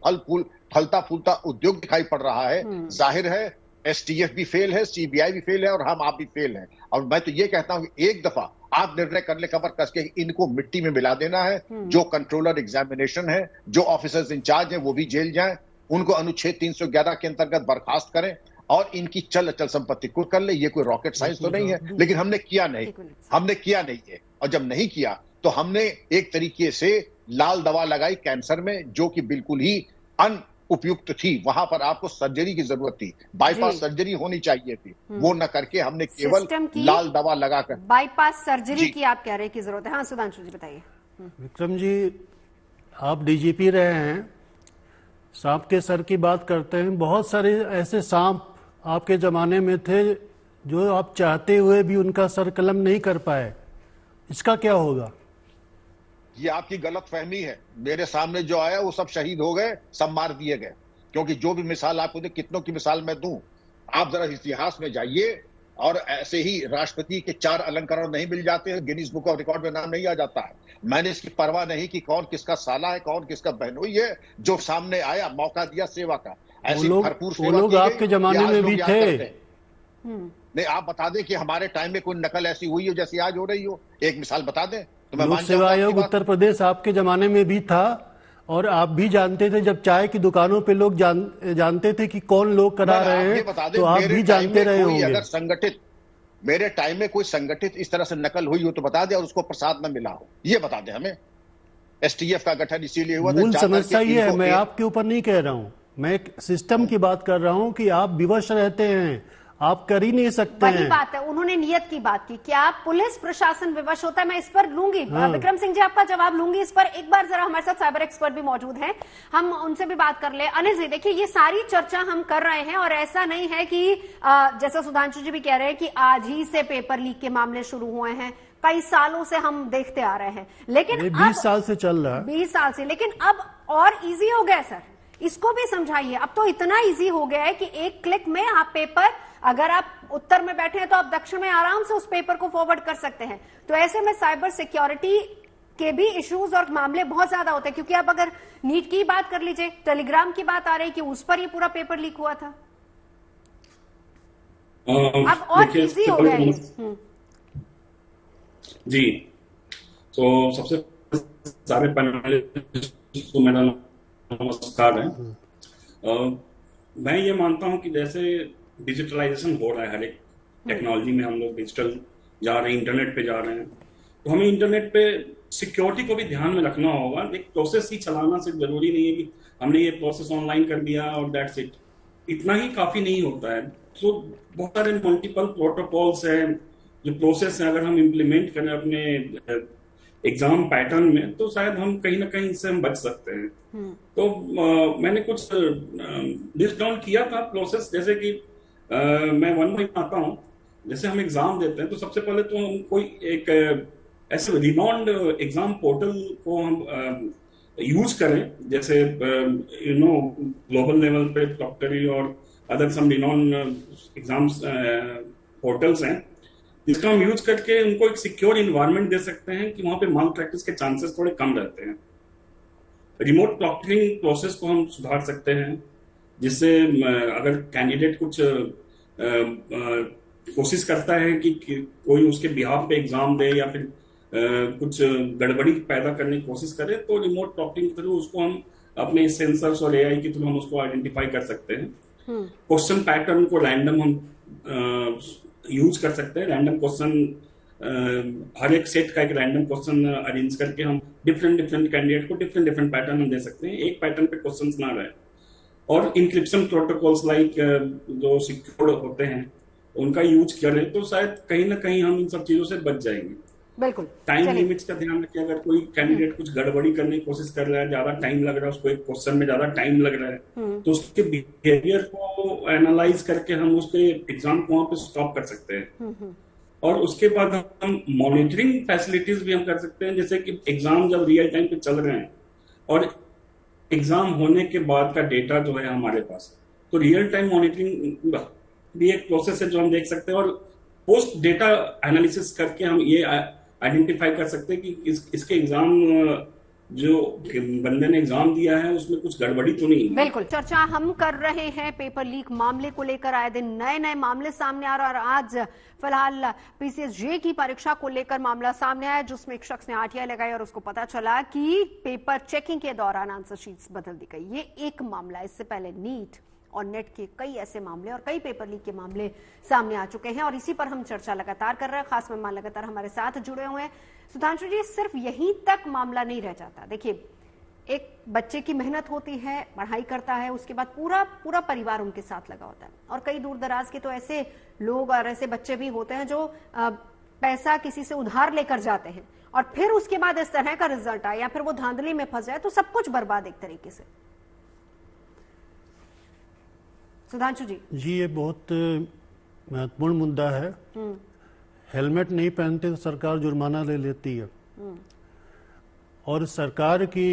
फलता फूलता उद्योग दिखाई पड़ रहा है, जाहिर है एसटीएफ भी फेल है, सीबीआई भी फेल है और आप भी फेल हैं। और मैं तो ये कहता हूं कि एक दफा आप निर्णय कर ले कमर कस के, इनको मिट्टी में मिला देना है। जो कंट्रोलर एग्जामिनेशन है, जो ऑफिसर्स इंचार्ज हैं, वो भी जेल जाएं, उनको अनुच्छेद 311 के अंतर्गत बर्खास्त करें और इनकी चल अचल संपत्ति कुर्क कर ले। ये कोई रॉकेट साइंस तो नहीं है, लेकिन हमने किया नहीं है। और जब नहीं किया तो हमने एक तरीके से लाल दवा लगाई कैंसर में, जो कि बिल्कुल ही उपयुक्त थी। वहां पर आपको सर्जरी की जरूरत थी, बाईपास सर्जरी होनी चाहिए थी, वो न करके हमने केवल लाल दवा लगाकर बाईपास सर्जरी की आप कह रहे हैं की जरूरत है। हाँ सुधांशु जी बताइए। विक्रम जी, आप डीजीपी रहे हैं, सांप के सर की बात करते हैं। बहुत सारे ऐसे सांप आपके जमाने में थे जो आप चाहते हुए भी उनका सर कलम नहीं कर पाए, इसका क्या होगा? ये आपकी गलत फहमी है। मेरे सामने जो आया वो सब शहीद हो गए, सब मार दिए गए। क्योंकि जो भी मिसाल आपको दे, कितनों की मिसाल मैं दूं, आप जरा इतिहास में जाइए और ऐसे ही राष्ट्रपति के 4 अलंकरण नहीं मिल जाते हैं, गिनीज बुक ऑफ रिकॉर्ड में नाम नहीं आ जाता है। मैंने इसकी परवाह नहीं कि कौन किसका साला है, कौन किसका बहनोई है, जो सामने आया मौका दिया सेवा का। ऐसी भरपूर सेवा वो लोग आपके जमाने में भी थे। नहीं, आप बता दें कि हमारे टाइम में कोई नकल ऐसी हुई हो जैसी आज हो रही हो, एक मिसाल बता दें तो मैं लोक सेवा आयोग उत्तर प्रदेश आपके जमाने में भी था, और आप भी जानते थे। जब चाय की दुकानों पे लोग जानते थे कि कौन लोग करा रहे हैं, तो आप भी जानते रहे होंगे। अगर संगठित मेरे टाइम में कोई संगठित इस तरह से नकल हुई हो तो बता दे, और उसको प्रसाद न मिला हो, ये बता दे हमें। एसटीएफ का गठन इसीलिए हुआ था। मूल समस्या ये है, मैं आपके ऊपर नहीं कह रहा हूं, मैं एक सिस्टम की बात कर रहा हूं कि आप विवश रहते हैं, आप कर ही नहीं सकते हैं। वही बात है, उन्होंने नियत की बात की। क्या पुलिस प्रशासन विवश होता है? मैं इस पर लूंगी, विक्रम सिंह जी आपका जवाब लूंगी इस पर। एक बार जरा हमारे साथ साइबर एक्सपर्ट भी मौजूद हैं, हम उनसे भी बात कर ले। अनिल जी देखिए, ये सारी चर्चा हम कर रहे हैं और ऐसा नहीं है कि जैसा सुधांशु जी भी कह रहे हैं कि आज ही से पेपर लीक के मामले शुरू हुए हैं, कई सालों से हम देखते आ रहे हैं। लेकिन 20 साल से चल रहा है, 20 साल से। लेकिन अब और इजी हो गया सर, इसको भी समझाइए। अब तो इतना इजी हो गया है कि एक क्लिक में आप पेपर, अगर आप उत्तर में बैठे हैं तो आप दक्षिण में आराम से उस पेपर को फॉरवर्ड कर सकते हैं। तो ऐसे में साइबर सिक्योरिटी के भी इश्यूज और मामले बहुत ज्यादा होते हैं। क्योंकि आप अगर नीट की बात कर लीजिए, टेलीग्राम की बात आ रही कि उस पर ये पूरा पेपर लीक हुआ था। अब और इजी हो गया है जी। तो सबसे सारे पैनलिस्ट को मेरा नमस्कार है। मैं ये मानता हूं कि जैसे डिजिटलाइजेशन हो रहा है, हर एक टेक्नोलॉजी में हम लोग डिजिटल जा रहे हैं, इंटरनेट पे जा रहे हैं, तो हमें इंटरनेट पे सिक्योरिटी को भी ध्यान में रखना होगा। एक प्रोसेस ही चलाना सिर्फ जरूरी नहीं है कि हमने ये प्रोसेस ऑनलाइन कर दिया और दैट्स इट, इतना ही काफी नहीं होता है। तो बहुत सारे मल्टीपल प्रोटोकॉल्स हैं, जो प्रोसेस है, अगर हम इम्प्लीमेंट करें अपने एग्जाम पैटर्न में, तो शायद हम कहीं ना कहीं इससे हम बच सकते हैं। तो मैंने कुछ लिस्ट डाउन किया था प्रोसेस, जैसे कि मैं वन बाय आता हूँ। जैसे हम एग्जाम देते हैं तो सबसे पहले तो हम कोई एक ऐसे रिनॉन्ड एग्जाम पोर्टल को हम यूज करें, जैसे ग्लोबल लेवल पे डॉक्टरी और अदर सम रिनॉन्ड एग्जाम्स पोर्टल्स हैं, जिसका हम यूज करके उनको एक सिक्योर इन्वायरमेंट दे सकते हैं कि वहां पे माल प्रैक्टिस के चांसेस थोड़े कम रहते हैं। रिमोट प्रॉक्टरिंग प्रोसेस को हम सुधार सकते हैं, जिससे अगर कैंडिडेट कुछ कोशिश करता है कि कोई उसके बिहाफ पे एग्जाम दे या फिर कुछ गड़बड़ी पैदा करने की कोशिश करे, तो रिमोट प्रॉक्टरिंग के थ्रू उसको हम अपने सेंसर्स और एआई के थ्रू हम उसको आइडेंटिफाई कर सकते हैं। क्वेश्चन पैटर्न को रैंडम हम यूज कर सकते हैं। रैंडम क्वेश्चन, हर एक सेट का एक रैंडम क्वेश्चन अरेंज करके हम डिफरेंट कैंडिडेट को डिफरेंट पैटर्न हम दे सकते हैं, एक पैटर्न पे क्वेश्चंस ना रहे। और इंक्रिप्शन प्रोटोकॉल्स लाइक जो सिक्योर होते हैं उनका यूज करें, तो शायद कहीं ना कहीं हम इन सब चीजों से बच जाएंगे। बिल्कुल। टाइम लिमिट्स का ध्यान रखिए। अगर कोई कैंडिडेट कुछ गड़बड़ी करने की कोशिश कर रहा है, ज्यादा टाइम लग रहा है, उसको एक क्वेश्चन में ज्यादा टाइम लग रहा है, तो उसके बिहेवियर को एनालाइज करके हम उसके एग्जाम को वहां पे स्टॉप कर सकते हैं। और उसके बाद हम मॉनिटरिंग फैसिलिटीज भी हम कर सकते हैं, जैसे कि एग्जाम जब रियल टाइम पे चल रहे हैं और एग्जाम होने के बाद का डेटा जो है हमारे पास, तो रियल टाइम मॉनिटरिंग भी एक प्रोसेस है जो हम देख सकते हैं। और पोस्ट डेटा एनालिसिस करके हम ये आइडेंटिफाई कर सकते हैं कि इसके एग्जाम जो बंदे ने एग्जाम दिया है उसमें कुछ गड़बड़ी तो नहीं है। बिल्कुल। चर्चा हम कर रहे हैं पेपर लीक मामले को लेकर। आए दिन नए नए मामले सामने आ रहे हैं और आज फिलहाल पीसीएसजे की परीक्षा को लेकर मामला सामने आया, जिसमें एक शख्स ने आरटीआई लगाई और उसको पता चला कि पेपर चेकिंग के दौरान आंसर शीट्स बदल दी गई। ये एक मामला। इससे पहले नीट और नेट के कई ऐसे मामले और कई पेपर लीक के मामले सामने आ चुके हैं और इसी पर हम चर्चा लगातार कर रहे हैं। खास मेहमान लगातार हमारे साथ जुड़े हुए हैं। सुधांशु जी, सिर्फ यहीं तक मामला नहीं रह जाता। देखिए, एक बच्चे की मेहनत होती है, पढ़ाई करता है, उसके बाद पूरा परिवार उनके साथ लगा होता है और कई दूर दराज के तो ऐसे लोग और ऐसे बच्चे भी होते हैं जो पैसा किसी से उधार लेकर जाते हैं और फिर उसके बाद इस तरह का रिजल्ट आए या फिर वो धांधली में फंस जाए तो सब कुछ बर्बाद एक तरीके से। सुधांशु जी। ये बहुत महत्वपूर्ण मुद्दा है। हेलमेट नहीं पहनते तो सरकार जुर्माना ले लेती है और सरकार की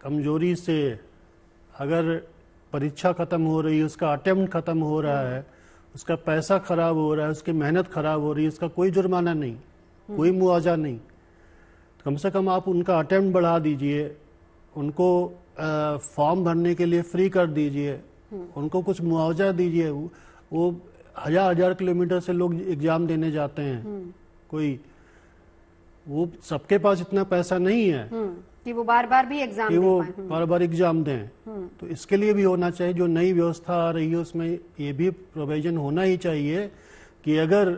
कमजोरी से अगर परीक्षा खत्म हो रही है, उसका अटेम्प्ट खत्म हो रहा है, उसका पैसा खराब हो रहा है, उसकी मेहनत खराब हो रही है, उसका कोई जुर्माना नहीं, कोई मुआवजा नहीं, कम से कम आप उनका अटेम्प्ट बढ़ा दीजिए, उनको फॉर्म भरने के लिए फ्री कर दीजिए, उनको कुछ मुआवजा दीजिए। वो हजार किलोमीटर से लोग एग्जाम देने जाते हैं, कोई वो सबके पास इतना पैसा नहीं है कि वो बार बार भी एग्जाम दें। तो इसके लिए भी होना चाहिए, जो नई व्यवस्था आ रही है उसमें ये भी प्रोविजन होना ही चाहिए कि अगर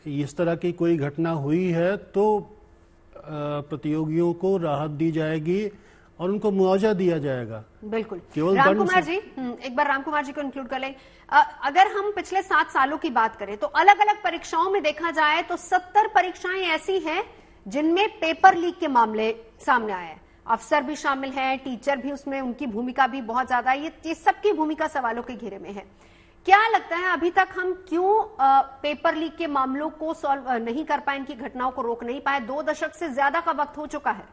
इस तरह की कोई घटना हुई है तो प्रतियोगियों को राहत दी जाएगी और उनको मुआवजा दिया जाएगा। बिल्कुल। केवल राम कुमार जी, एक बार राम कुमार जी को इंक्लूड कर लें। अगर हम पिछले 7 सालों की बात करें तो अलग अलग परीक्षाओं में देखा जाए तो 70 परीक्षाएं ऐसी हैं जिनमें पेपर लीक के मामले सामने आए हैं। अफसर भी शामिल हैं, टीचर भी उसमें, उनकी भूमिका भी बहुत ज्यादा है। ये सबकी भूमिका सवालों के घेरे में है। क्या लगता है अभी तक हम क्यों पेपर लीक के मामलों को सॉल्व नहीं कर पाए, इनकी घटनाओं को रोक नहीं पाए? 2 दशक से ज्यादा का वक्त हो चुका है।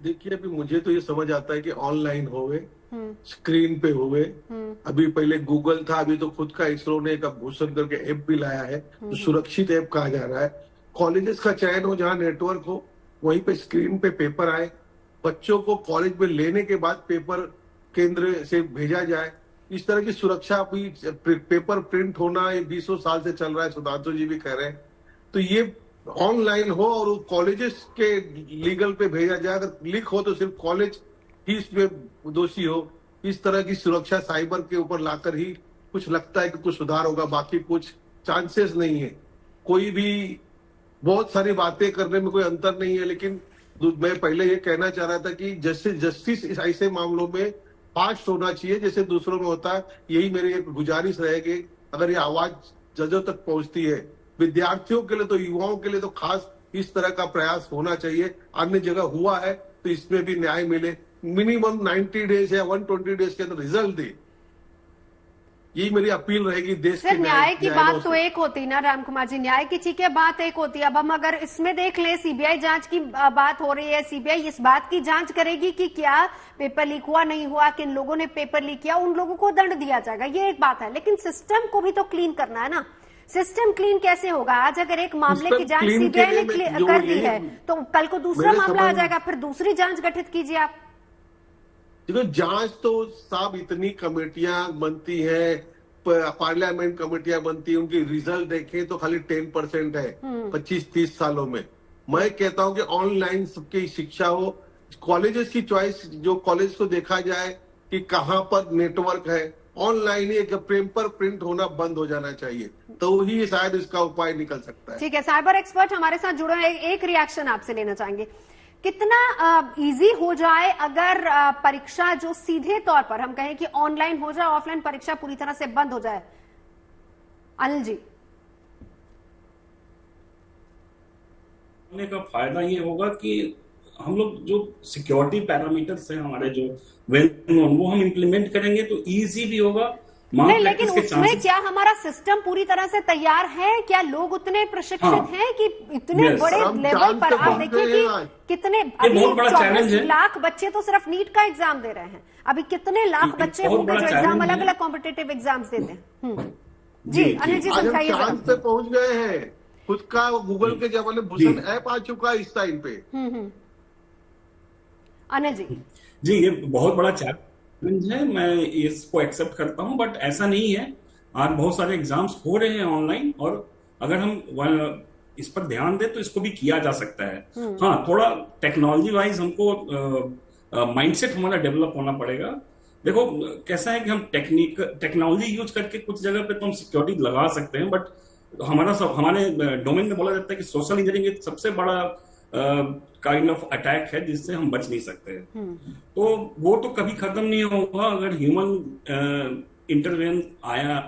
देखिए, अभी मुझे तो ये समझ आता है कि ऑनलाइन होवे, स्क्रीन पे होवे। अभी पहले गूगल था, अभी तो खुद का इसरो ने एक भूषण करके ऐप भी लाया है, तो सुरक्षित ऐप कहा जा रहा है। कॉलेजेस का चयन हो जहाँ नेटवर्क हो, वहीं पे स्क्रीन पे पेपर आए, बच्चों को कॉलेज में लेने के बाद पेपर केंद्र से भेजा जाए। इस तरह की सुरक्षा भी, पेपर प्रिंट होना ये 20 साल से चल रहा है, सुधांशु जी भी कह रहे हैं। तो ये ऑनलाइन हो और कॉलेजेस के लीगल पे भेजा जाए। अगर लीक हो तो सिर्फ कॉलेज ही इसमें दोषी हो। इस तरह की सुरक्षा साइबर के ऊपर लाकर ही कुछ लगता है कि कुछ सुधार होगा, बाकी कुछ चांसेस नहीं है। कोई भी बहुत सारी बातें करने में कोई अंतर नहीं है, लेकिन मैं पहले ये कहना चाह रहा था कि जस्टिस ऐसे मामलों में फास्ट होना चाहिए जैसे दूसरों में होता है। यही मेरी एक गुजारिश रहेगी। अगर ये आवाज जजों तक पहुंचती है, विद्यार्थियों के लिए तो, युवाओं के लिए तो खास इस तरह का प्रयास होना चाहिए। अन्य जगह हुआ है तो इसमें भी न्याय मिले। मिनिमम 90 डेज या 120 डेज के अंदर रिजल्ट दे, यही मेरी अपील रहेगी देश के न्याय की बात तो एक होती ना राम कुमार जी, न्याय की ठीक है बात एक होती है। अब हम अगर इसमें देख ले, सीबीआई जांच की बात हो रही है, सीबीआई इस बात की जांच करेगी कि क्या पेपर लीक हुआ, नहीं हुआ, किन लोगों ने पेपर लीक किया, उन लोगों को दंड दिया जाएगा, ये एक बात है। लेकिन सिस्टम को भी तो क्लीन करना है ना। सिस्टम क्लीन कैसे होगा? आज अगर एक मामले की जांच सीबीआई ने कर दी है तो कल को दूसरा मामला आ जाएगा, फिर दूसरी जांच गठित कीजिए आप। देखो, जांच तो साहब इतनी कमेटियां बनती है, पार्लियामेंट कमेटियां बनती है, उनकी रिजल्ट देखें तो खाली 10% है 25-30 सालों में। मैं कहता हूं कि ऑनलाइन सबकी शिक्षा हो, कॉलेजेस की चॉइस, जो कॉलेज को देखा जाए कि कहां पर नेटवर्क है, ऑनलाइन ही एक पेपर प्रिंट होना बंद हो जाना चाहिए, तो ही शायद इसका उपाय निकल सकता है। ठीक है, साइबर एक्सपर्ट हमारे साथ जुड़े हैं, एक रिएक्शन आपसे लेना चाहेंगे। कितना इजी हो जाए अगर परीक्षा जो सीधे तौर पर हम कहें कि ऑनलाइन हो जाए, ऑफलाइन परीक्षा पूरी तरह से बंद हो जाए? अनिल जी। का फायदा ये होगा कि हम लोग जो सिक्योरिटी पैरामीटर्स हैं हमारे जो वो हम इंप्लीमेंट करेंगे तो इजी भी होगा। नहीं, लेकिन उसमें क्या हमारा सिस्टम पूरी तरह से तैयार है? क्या लोग उतने प्रशिक्षित हैं कि इतने बड़े लेवल पर? आप देखिए कि कितने, अभी 24 लाख बच्चे तो सिर्फ नीट का एग्जाम दे रहे हैं, अभी कितने लाख बच्चे होंगे जो एग्जाम, अलग अलग कॉम्पिटेटिव एग्जाम्स देते हैं। जी अनिल जी, समझाइए। चांद पे पहुंच गए हैं, खुद का गूगल के जमाने भूषण ऐप आ चुका है इस टाइम पे। अनिल जी। जी, ये बहुत बड़ा चैलेंज है, मैं इसको एक्सेप्ट करता हूं, बट ऐसा नहीं है। आज बहुत सारे एग्जाम्स हो रहे हैं ऑनलाइन, और अगर हम इस पर ध्यान दें तो इसको भी किया जा सकता है। हाँ, थोड़ा टेक्नोलॉजी वाइज हमको माइंडसेट हमारा डेवलप होना पड़ेगा। देखो कैसा है कि हम टेक्नोलॉजी यूज करके कुछ जगह पे तो हम सिक्योरिटी लगा सकते हैं, बट हमारे डोमेन में बोला जाता है कि सोशल इंजीनियरिंग एक सबसे बड़ा काइंड ऑफ अटैक है जिससे हम बच नहीं सकते। तो वो तो कभी खत्म नहीं होगा अगर ह्यूमन इंटरवेंस आया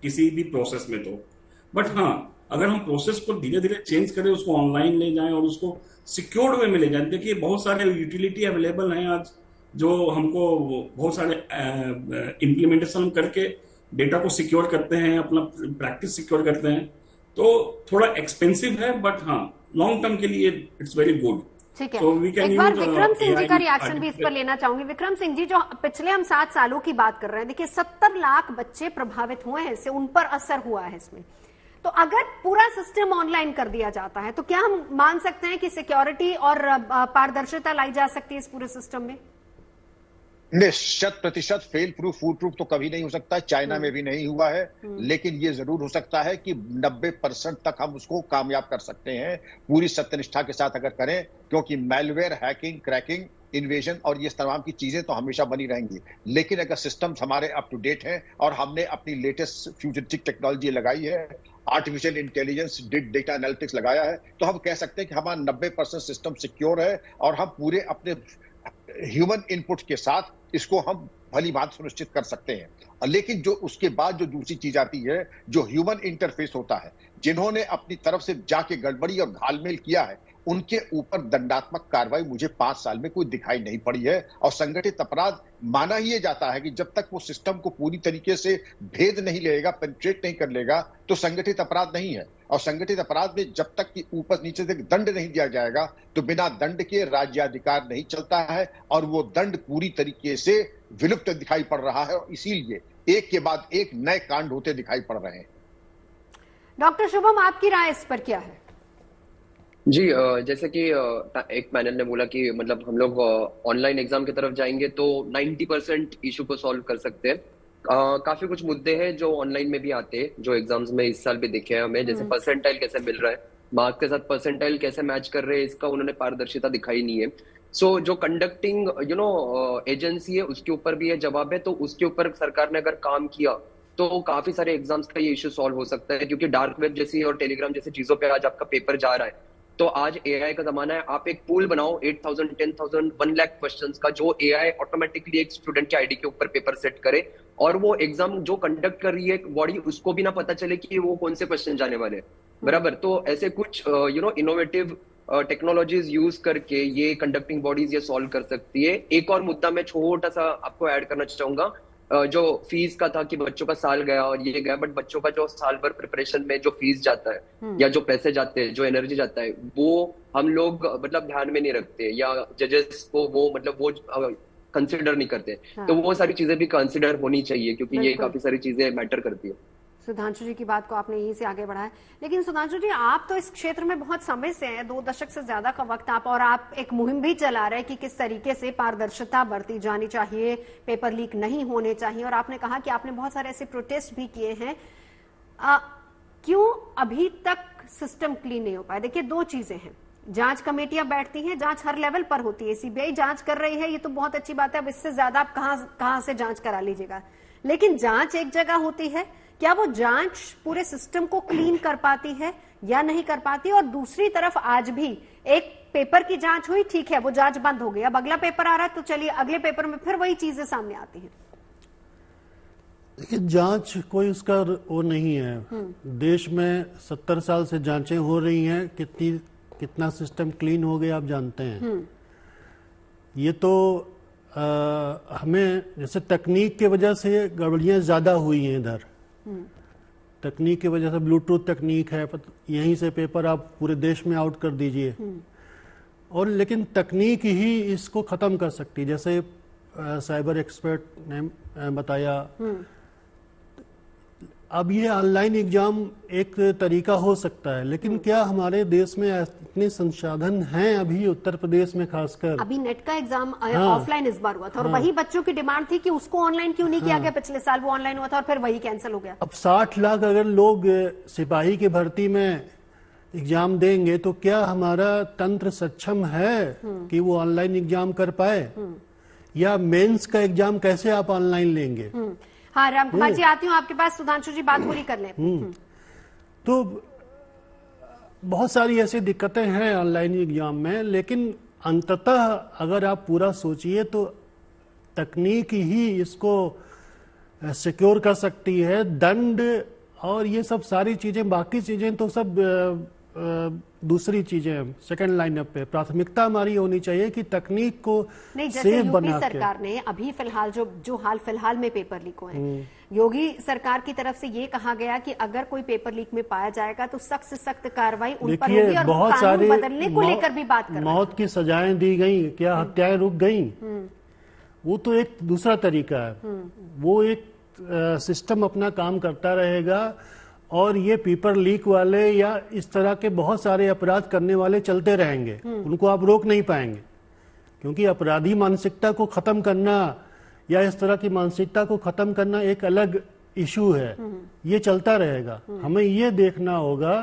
किसी भी प्रोसेस में तो। बट हाँ, अगर हम प्रोसेस को धीरे धीरे चेंज करें, उसको ऑनलाइन ले जाएं और उसको सिक्योर्ड वे में ले जाएं। देखिए बहुत सारे यूटिलिटी अवेलेबल हैं आज जो हमको बहुत सारे इम्प्लीमेंटेशन करके डेटा को सिक्योर करते हैं, अपना प्रैक्टिस सिक्योर करते हैं। तो थोड़ा एक्सपेंसिव है, बट हाँ लॉन्ग टर्म के लिए इट्स वेरी गुड। ठीक है, एक बार विक्रम सिंह जी का रिएक्शन भी इस पर लेना चाहूंगी। विक्रम सिंह जी, जो पिछले हम 7 सालों की बात कर रहे हैं, देखिए 70 लाख बच्चे प्रभावित हुए हैं इससे, उन पर असर हुआ है इसमें। तो अगर पूरा सिस्टम ऑनलाइन कर दिया जाता है तो क्या हम मान सकते हैं कि सिक्योरिटी और पारदर्शिता लाई जा सकती है इस पूरे सिस्टम में? नहीं, 100% फेल प्रूफ फूल प्रूफ तो कभी नहीं हो सकता, चाइना में भी नहीं हुआ है। लेकिन ये जरूर हो सकता है कि 90% तक हम उसको कामयाब कर सकते हैं पूरी सत्यनिष्ठा के साथ अगर करें, क्योंकि मैलवेयर, हैकिंग, क्रैकिंग, इन्वेजन और ये तमाम की चीजें तो हमेशा बनी रहेंगी। लेकिन अगर सिस्टम्स हमारे अप टू डेट हैं और हमने अपनी लेटेस्ट फ्यूचरिस्टिक टेक्नोलॉजी लगाई है, आर्टिफिशियल इंटेलिजेंस, डेटा एनालिटिक्स लगाया है, तो हम कह सकते हैं कि हमारा 90% सिस्टम सिक्योर है और हम पूरे अपने ह्यूमन इनपुट के साथ इसको हम भली बात सुनिश्चित कर सकते हैं। लेकिन जो उसके बाद जो दूसरी चीज आती है, जो ह्यूमन इंटरफेस होता है, जिन्होंने अपनी तरफ से जाके गड़बड़ी और घालमेल किया है, उनके ऊपर दंडात्मक कार्रवाई मुझे 5 साल में कोई दिखाई नहीं पड़ी है। और संगठित अपराध माना ही ये जाता है कि जब तक वो सिस्टम को पूरी तरीके से भेद नहीं लेगा, पेनिट्रेट नहीं कर लेगा, तो संगठित अपराध नहीं है। और संगठित अपराध में जब तक कि ऊपर नीचे से दंड नहीं दिया जाएगा, तो बिना दंड के राज्याधिकार नहीं चलता है और वो दंड पूरी तरीके से विलुप्त दिखाई पड़ रहा है। और इसीलिए एक के बाद एक नए कांड होते दिखाई पड़ रहे हैं। डॉक्टर शुभम, आपकी राय इस पर क्या है? जी, जैसे कि एक पैनल ने बोला कि मतलब हम लोग ऑनलाइन एग्जाम की तरफ जाएंगे तो 90% इशू को सॉल्व कर सकते हैं। काफी कुछ मुद्दे हैं जो ऑनलाइन में भी आते हैं, जो एग्जाम्स में इस साल भी दिखे हैं हमें, जैसे परसेंटाइल कैसे मिल रहा है, मार्क्स के साथ परसेंटाइल कैसे मैच कर रहे हैं, इसका उन्होंने पारदर्शिता दिखाई नहीं है। सो जो कंडक्टिंग एजेंसी है उसके ऊपर भी ये जवाब है, तो उसके ऊपर सरकार ने अगर काम किया तो काफी सारे एग्जाम्स का ये इश्यू सॉल्व हो सकता है। क्योंकि डार्क वेब जैसी और टेलीग्राम जैसी चीजों पे आज आपका पेपर जा रहा है, तो आज एआई का जमाना है। आप एक पूल बनाओ 8000, 10,000, 1 लाख क्वेश्चंस का, जो एआई ऑटोमेटिकली एक स्टूडेंट के आईडी के ऊपर पेपर सेट करे और वो एग्जाम जो कंडक्ट कर रही है बॉडी, उसको भी ना पता चले कि वो कौन से क्वेश्चन जाने वाले हैं, बराबर। तो ऐसे कुछ इनोवेटिव टेक्नोलॉजीज यूज करके ये कंडक्टिंग बॉडीज ये सॉल्व कर सकती है। एक और मुद्दा मैं छोटा सा आपको ऐड करना चाहूंगा, जो फीस का था कि बच्चों का साल गया और ये गया, बट बच्चों का जो साल भर प्रिपरेशन में जो फीस जाता है या जो पैसे जाते हैं, जो एनर्जी जाता है, वो हम लोग मतलब ध्यान में नहीं रखते, या जजेस को वो मतलब वो कंसिडर नहीं करते। तो वो सारी चीजें भी कंसिडर होनी चाहिए, क्योंकि ये काफी सारी चीजें मैटर करती है। सुधांशु जी की बात को आपने यहीं से आगे बढ़ाया। लेकिन सुधांशु जी, आप तो इस क्षेत्र में बहुत समय से हैं, 2 दशक से ज्यादा का वक्त आप एक मुहिम भी चला रहे हैं कि किस तरीके से पारदर्शिता बरती जानी चाहिए, पेपर लीक नहीं होने चाहिए, और आपने कहा कि आपने बहुत सारे ऐसे प्रोटेस्ट भी किए हैं। क्यों अभी तक सिस्टम क्लीन नहीं हो पाया? देखिए 2 चीजें हैं, जांच कमेटियां बैठती हैं, जांच हर लेवल पर होती है, सीबीआई जांच कर रही है, ये तो बहुत अच्छी बात है, अब इससे ज्यादा आप कहां से जांच करा लीजिएगा। लेकिन जांच एक जगह होती है, क्या वो जांच पूरे सिस्टम को क्लीन कर पाती है या नहीं कर पाती? और दूसरी तरफ आज भी एक पेपर की जांच हुई, ठीक है, वो जांच बंद हो गई, अब अगला पेपर आ रहा है, तो चलिए अगले पेपर में फिर वही चीजें सामने आती हैं। देखिए, जांच कोई उसका वो नहीं है। देश में 70 साल से जांचें हो रही हैं, कितना सिस्टम क्लीन हो गया आप जानते हैं। ये तो हमें जैसे तकनीक के वजह से गड़बड़ियां ज्यादा हुई हैं इधर। तकनीक की वजह से ब्लूटूथ तकनीक है, यहीं से पेपर आप पूरे देश में आउट कर दीजिए, और लेकिन तकनीक ही इसको खत्म कर सकती है। जैसे साइबर एक्सपर्ट ने बताया, अब ये ऑनलाइन एग्जाम एक तरीका हो सकता है, लेकिन क्या हमारे देश में इतने संसाधन हैं अभी उत्तर प्रदेश में खासकर? अभी नेट का एग्जाम ऑफलाइन इस बार हुआ था, और वही बच्चों की डिमांड थी कि उसको ऑनलाइन क्यों नहीं किया गया। पिछले साल वो ऑनलाइन हुआ था और फिर वही कैंसिल हो गया। अब 60 लाख अगर लोग सिपाही की भर्ती में एग्जाम देंगे, तो क्या हमारा तंत्र सक्षम है कि वो ऑनलाइन एग्जाम कर पाए? या मेंस का एग्जाम कैसे आप ऑनलाइन लेंगे। हाँ राम कुमार जी, आती हूँ आपके पास। सुधांशु जी बात पूरी कर लें। तो बहुत सारी ऐसी दिक्कतें हैं ऑनलाइन एग्जाम में, लेकिन अंततः अगर आप पूरा सोचिए तो तकनीक ही इसको सिक्योर कर सकती है। दंड और ये सब सारी चीजें, बाकी चीजें तो सब दूसरी चीजें सेकंड लाइन पे। प्राथमिकता हमारी होनी चाहिए कि तकनीक को सेफ बना के। सरकार ने अभी फिलहाल जो हाल फिलहाल में पेपर लीक हुए हैं, योगी सरकार की तरफ से ये कहा गया कि अगर कोई पेपर लीक में पाया जाएगा तो सख्त से सख्त कार्रवाई उन पर होगी और बहुत कानून बदलने को लेकर भी बात कर। मौत की सजाएं दी गई, क्या हत्याएं रुक गई, वो तो एक दूसरा तरीका है। वो एक सिस्टम अपना काम करता रहेगा और ये पेपर लीक वाले या इस तरह के बहुत सारे अपराध करने वाले चलते रहेंगे। उनको आप रोक नहीं पाएंगे, क्योंकि अपराधी मानसिकता को खत्म करना या इस तरह की मानसिकता को खत्म करना एक अलग इशू है। ये चलता रहेगा। हमें ये देखना होगा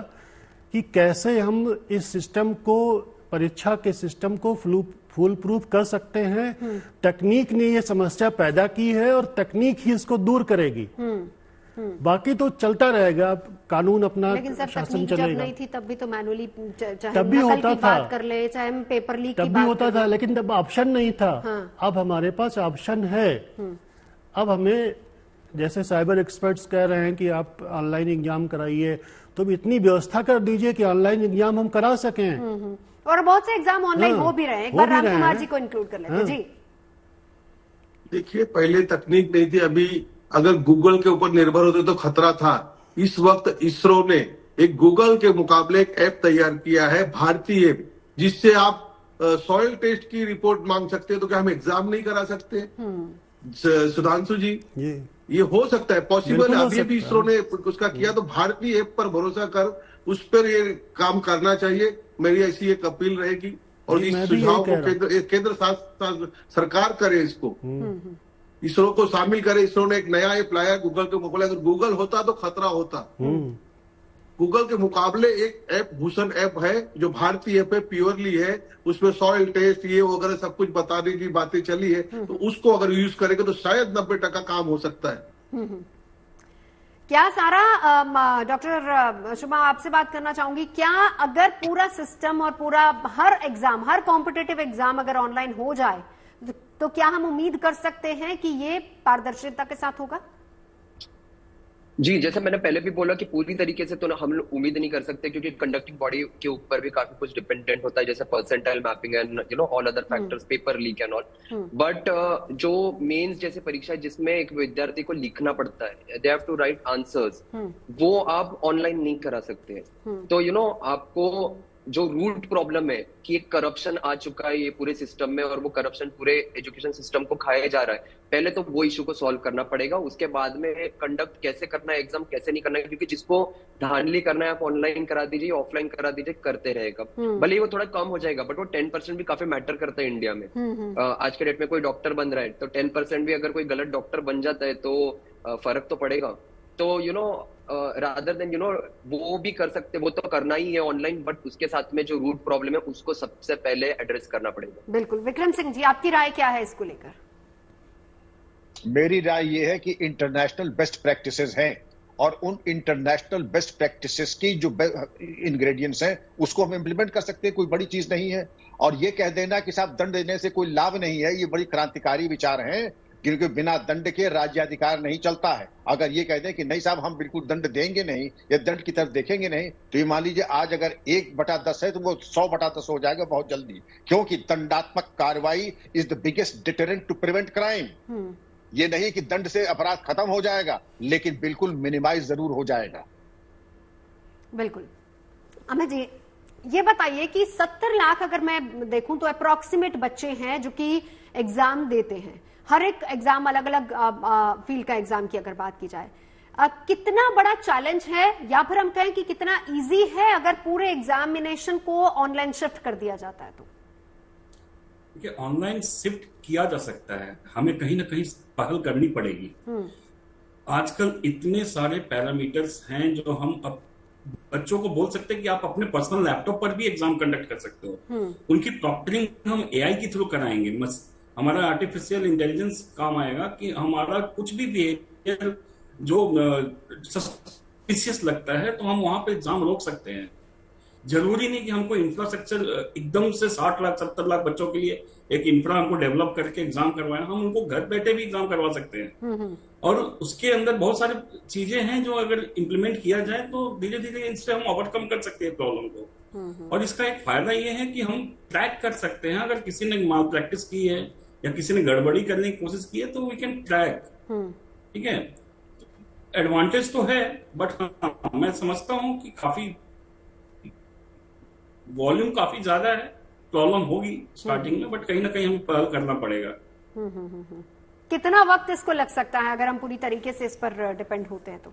कि कैसे हम इस सिस्टम को, परीक्षा के सिस्टम को फुल प्रूफ कर सकते हैं। तकनीक ने ये समस्या पैदा की है और तकनीक ही इसको दूर करेगी। बाकी तो चलता रहेगा, कानून अपना शासन चलेगा। जब नहीं थी तब भी तो मैनुअली, चाहे तब भी होता था, बात कर ले, चाहे हम पेपर लीक तब भी होता था, लेकिन तब ऑप्शन नहीं था। अब हमारे पास ऑप्शन है। अब हमें, जैसे साइबर एक्सपर्ट्स कह रहे हैं कि आप ऑनलाइन एग्जाम कराइए, तो इतनी व्यवस्था कर दीजिए कि ऑनलाइन एग्जाम हम करा सकें। और बहुत से एग्जाम ऑनलाइन हो भी रहे हैं। एक बार राम कुमार जी को इंक्लूड कर लेते। जी देखिए, पहले तकनीक नहीं थी। अभी अगर गूगल के ऊपर निर्भर होते तो खतरा था। इस वक्त इसरो ने एक गूगल के मुकाबले एक ऐप तैयार किया है, भारतीय ऐप, जिससे आप सॉइल टेस्ट की रिपोर्ट मांग सकते हैं। तो क्या हम एग्जाम नहीं करा सकते? सुधांशु जी, ये हो सकता है, पॉसिबल है। अभी भी इसरो ने उसका किया। तो भारतीय ऐप पर भरोसा कर उस पर ये काम करना चाहिए। मेरी ऐसी एक अपील रहेगी और इस सुझाव को केंद्र शासित सरकार करे, इसको इसरो को शामिल करे। इसरो ने एक नया ऐप लाया गूगल के मुकाबले। अगर गूगल होता तो खतरा होता। गूगल के मुकाबले एक ऐप भूषण ऐप है जो भारतीय ऐप है, प्योरली है। उसमें सॉइल टेस्ट ये वगैरह सब कुछ बताने की बातें चली है। तो उसको अगर यूज करेंगे तो शायद 90% काम हो सकता है। क्या सारा, डॉक्टर शुभा आपसे बात करना चाहूंगी, क्या अगर पूरा सिस्टम और पूरा हर एग्जाम, हर कॉम्पिटिटिव एग्जाम अगर ऑनलाइन हो जाए तो क्या हम उम्मीद कर सकते हैं कि ये पारदर्शिता के साथ होगा? जी, जैसे मैंने पहले भी बोला कि पूरी तरीके से तो हम लोग उम्मीद नहीं कर सकते, क्योंकि कंडक्टिंग बॉडी के ऊपर भी काफी कुछ डिपेंडेंट होता है, जैसे percentile mapping and all other factors, paper leak and all. But जो मेंस जैसे परीक्षा है जिसमें एक विद्यार्थी को लिखना पड़ता है, they have to write answers, वो आप ऑनलाइन नहीं करा सकते। तो आपको जो रूट प्रॉब्लम है कि एक करप्शन आ चुका है ये पूरे सिस्टम में, और वो करप्शन पूरे एजुकेशन सिस्टम को खाया जा रहा है, पहले तो वो इशू को सॉल्व करना पड़ेगा। उसके बाद में कंडक्ट कैसे करना है एग्जाम, कैसे नहीं करना है, क्योंकि जिसको धांधली करना है आप ऑनलाइन करा दीजिए, ऑफलाइन करा दीजिए, करते रहेगा। भले ही वो थोड़ा कम हो जाएगा, बट वो 10% भी काफी मैटर करता है इंडिया में। आज के डेट में कोई डॉक्टर बन रहा है तो 10% भी अगर कोई गलत डॉक्टर बन जाता है तो फर्क तो पड़ेगा। तो रादर देन वो भी कर सकते, वो तो करना ही है ऑनलाइन, बट उसके साथ में जो रूट प्रॉब्लम है उसको सबसे पहले एड्रेस करना पड़ेगा। बिल्कुल। विक्रम सिंह जी, आपकी राय क्या है इसको लेकर? मेरी राय ये है कि इंटरनेशनल बेस्ट प्रैक्टिसेस हैं और उन इंटरनेशनल बेस्ट प्रैक्टिसेस की जो इंग्रेडिएंट्स हैं उसको हम इंप्लीमेंट कर सकते हैं। कोई बड़ी चीज नहीं है। और ये कह देना कि साहब दंड देने से कोई लाभ नहीं है, ये बड़ी क्रांतिकारी विचार हैं, क्योंकि बिना दंड के राज्याधिकार नहीं चलता है। अगर ये कह दें कि नहीं साहब हम बिल्कुल दंड देंगे नहीं या दंड की तरफ देखेंगे नहीं, तो ये मान लीजिए आज अगर 1/10 है तो वो 100/10 हो जाएगा बहुत जल्दी, क्योंकि दंडात्मक कार्रवाई is the biggest deterrent to prevent crime. ये नहीं कि दंड से अपराध खत्म हो जाएगा, लेकिन बिल्कुल मिनिमाइज जरूर हो जाएगा। बिल्कुल। अमित जी, ये बताइए कि 70 लाख अगर मैं देखूं तो अप्रोक्सीमेट बच्चे हैं जो कि एग्जाम देते हैं। हर एक एग्जाम अलग अलग फील्ड का एग्जाम की अगर बात की जाए, कितना बड़ा चैलेंज है, या फिर हम कहें कि कितना इजी है अगर पूरे एग्जामिनेशन को ऑनलाइन शिफ्ट कर दिया जाता है? तो देखिए, ऑनलाइन शिफ्ट किया जा सकता है, हमें कहीं ना कहीं पहल करनी पड़ेगी। आजकल इतने सारे पैरामीटर्स हैं जो हम बच्चों को बोल सकते हैं कि आप अपने पर्सनल लैपटॉप पर भी एग्जाम कंडक्ट कर सकते हो। उनकी प्रॉक्टरिंग हम एआई के थ्रू कराएंगे, हमारा आर्टिफिशियल इंटेलिजेंस काम आएगा कि हमारा कुछ भी बिहेवियर जो सस्पिशियस लगता है तो हम वहां पे एग्जाम रोक सकते हैं। जरूरी नहीं कि हमको इंफ्रास्ट्रक्चर एकदम से 60 लाख 70 लाख बच्चों के लिए एक इंफ्रा हमको डेवलप करके एग्जाम करवाए, हम उनको घर बैठे भी एग्जाम करवा सकते हैं। और उसके अंदर बहुत सारी चीजें हैं जो अगर इम्प्लीमेंट किया जाए तो धीरे धीरे इससे हम ओवरकम कर सकते हैं प्रॉब्लम को। और इसका एक फायदा ये है कि हम ट्रैक कर सकते हैं, अगर किसी ने माल प्रैक्टिस की है या किसी ने गड़बड़ी करने की कोशिश की है तो वी कैन ट्रैक। ठीक है, एडवांटेज तो है, बट मैं समझता हूं कि काफी वॉल्यूम काफी ज्यादा है, प्रॉब्लम होगी स्टार्टिंग में, बट कहीं ना कहीं हमें पहल करना पड़ेगा। कितना वक्त इसको लग सकता है अगर हम पूरी तरीके से इस पर डिपेंड होते हैं तो?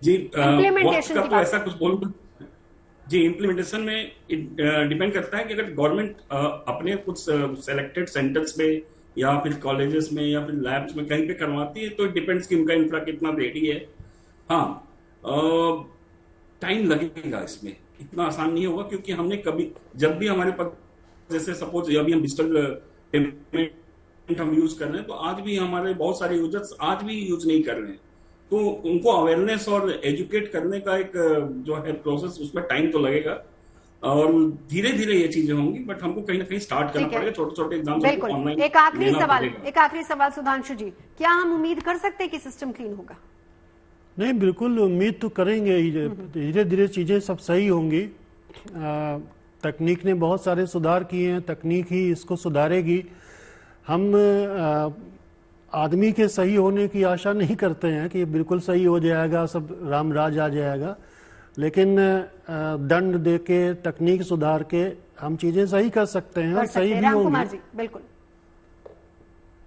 जी, इम्प्लीमेंटेशन वक्त का तो ऐसा कुछ बोलूं जी, इम्प्लीमेंटेशन में डिपेंड करता है कि अगर गवर्नमेंट अपने कुछ सेलेक्टेड सेंटर्स में या फिर कॉलेजेस में या फिर लैब्स में कहीं पे करवाती है तो डिपेंड्स कि उनका इंफ्रा कितना रेडी है। हाँ, टाइम लगेगा, इसमें इतना आसान नहीं होगा, क्योंकि हमने कभी जब भी हमारे पास जैसे सपोज अभी हम डिजिटल पेमेंट हम यूज कर रहे हैं तो आज भी हमारे बहुत सारे यूजर्स आज भी यूज नहीं कर रहे हैं, तो उनको अवेयरनेस और एजुकेट करने का एक जो है प्रोसेस, उसमें टाइम तो लगेगा और धीरे धीरे ये चीजें होंगी, बट हमको कहीं ना कहीं स्टार्ट करना पड़ेगा, छोटे छोटे एग्जाम ऑनलाइन। एक आखिरी सवाल सुधांशु जी, क्या हम उम्मीद कर सकते हैं कि सिस्टम क्लीन होगा? नहीं, बिल्कुल उम्मीद तो करेंगे ही, धीरे धीरे चीजें सब सही होंगी। तकनीक ने बहुत सारे सुधार किए हैं, तकनीक ही इसको सुधारेगी। हम आदमी के सही होने की आशा नहीं करते हैं कि बिल्कुल सही हो जाएगा, सब राम राज आ जाएगा, लेकिन दंड देके तकनीक सुधार के हम चीजें सही कर सकते हैं और सही भी होंगी। बिल्कुल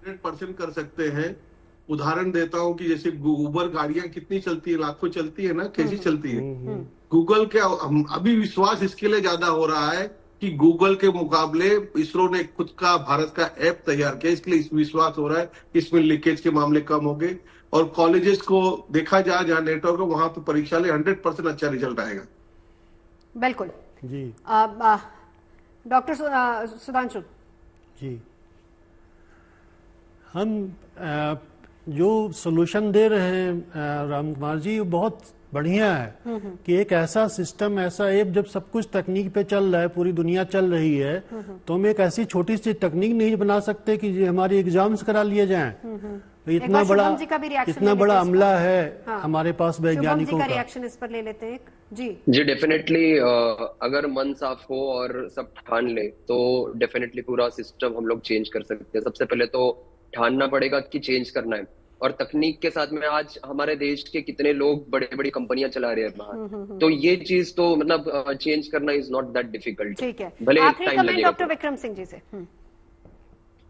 100% कर सकते हैं। उदाहरण देता हूं कि जैसे उबर गाड़ियां कितनी चलती है, लाखों चलती है ना, कैसी चलती है। गूगल के अभी विश्वास इसके लिए ज्यादा हो रहा है कि गूगल के मुकाबले इसरो ने खुद का भारत का ऐप तैयार किया, इसलिए विश्वास हो रहा है कि इसमें लीकेज के मामले कम हो गए। और कॉलेजेस को देखा जाए जहाँ नेटवर्क वहां पे परीक्षा ले 100% अच्छा रिजल्ट आएगा। बिल्कुल जी। डॉक्टर सुधांशु जी, हम जो सोल्यूशन दे रहे हैं राम कुमार जी, बहुत बढ़िया है कि एक ऐसा सिस्टम, ऐसा ऐप, जब सब कुछ तकनीक पे चल रहा है, पूरी दुनिया चल रही है, तो हम एक ऐसी छोटी सी तकनीक नहीं बना सकते कि हमारी एग्जाम्स करा लिए जाएं। तो इतना बड़ा अमला है हमारे पास वैज्ञानिकों का। रिएक्शन इस पर ले लेते हैं। जी डेफिनेटली, अगर मन साफ हो और सब ठान ले तो डेफिनेटली पूरा सिस्टम हम लोग चेंज कर सकते हैं। सबसे पहले तो ठानना पड़ेगा कि चेंज करना है, और तकनीक के साथ में आज हमारे देश के कितने लोग बड़े बड़ी कंपनियां चला रहे हैं बाहर, तो ये चीज तो मतलब चेंज करना इज नॉट दैट डिफिकल्ट। ठीक है, भले टाइम लगेगा। डॉक्टर विक्रम सिंह जी से।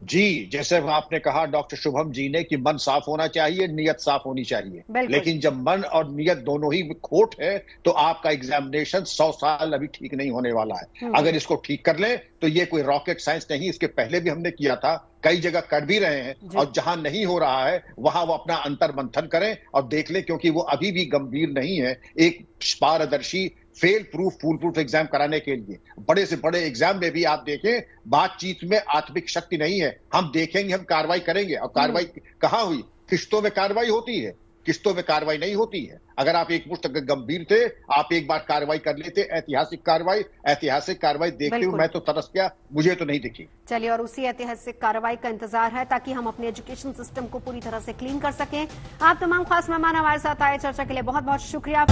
जी, जैसे आपने कहा डॉक्टर शुभम जी ने कि मन साफ होना चाहिए, नियत साफ होनी चाहिए, लेकिन जब मन और नियत दोनों ही खोट है तो आपका एग्जामिनेशन 100 साल अभी ठीक नहीं होने वाला है। अगर इसको ठीक कर ले तो ये कोई रॉकेट साइंस नहीं, इसके पहले भी हमने किया था, कई जगह कर भी रहे हैं, और जहां नहीं हो रहा है वहां वो अपना अंतर मंथन करें और देख लें, क्योंकि वो अभी भी गंभीर नहीं है। एक पारदर्शी फेल प्रूफ फूल प्रूफ एग्जाम कराने के लिए बड़े से बड़े एग्जाम में भी आप देखें, बातचीत में आत्मिक शक्ति नहीं है। हम देखेंगे, हम कार्रवाई करेंगे, और कार्रवाई कहां हुई? किस्तों में कार्रवाई होती है, किस्तों में कार्रवाई नहीं होती है। अगर आप एक मुश्त गंभीर थे, आप एक बार कार्रवाई कर लेते, ऐतिहासिक कार्रवाई देखते हुए मैं तो तरस गया, मुझे तो नहीं दिखी। चलिए, और उसी ऐतिहासिक कार्रवाई का इंतजार है ताकि हम अपने एजुकेशन सिस्टम को पूरी तरह से क्लीन कर सकें। आप तमाम खास मेहमान हमारे साथ आए, चर्चा के लिए बहुत बहुत शुक्रिया।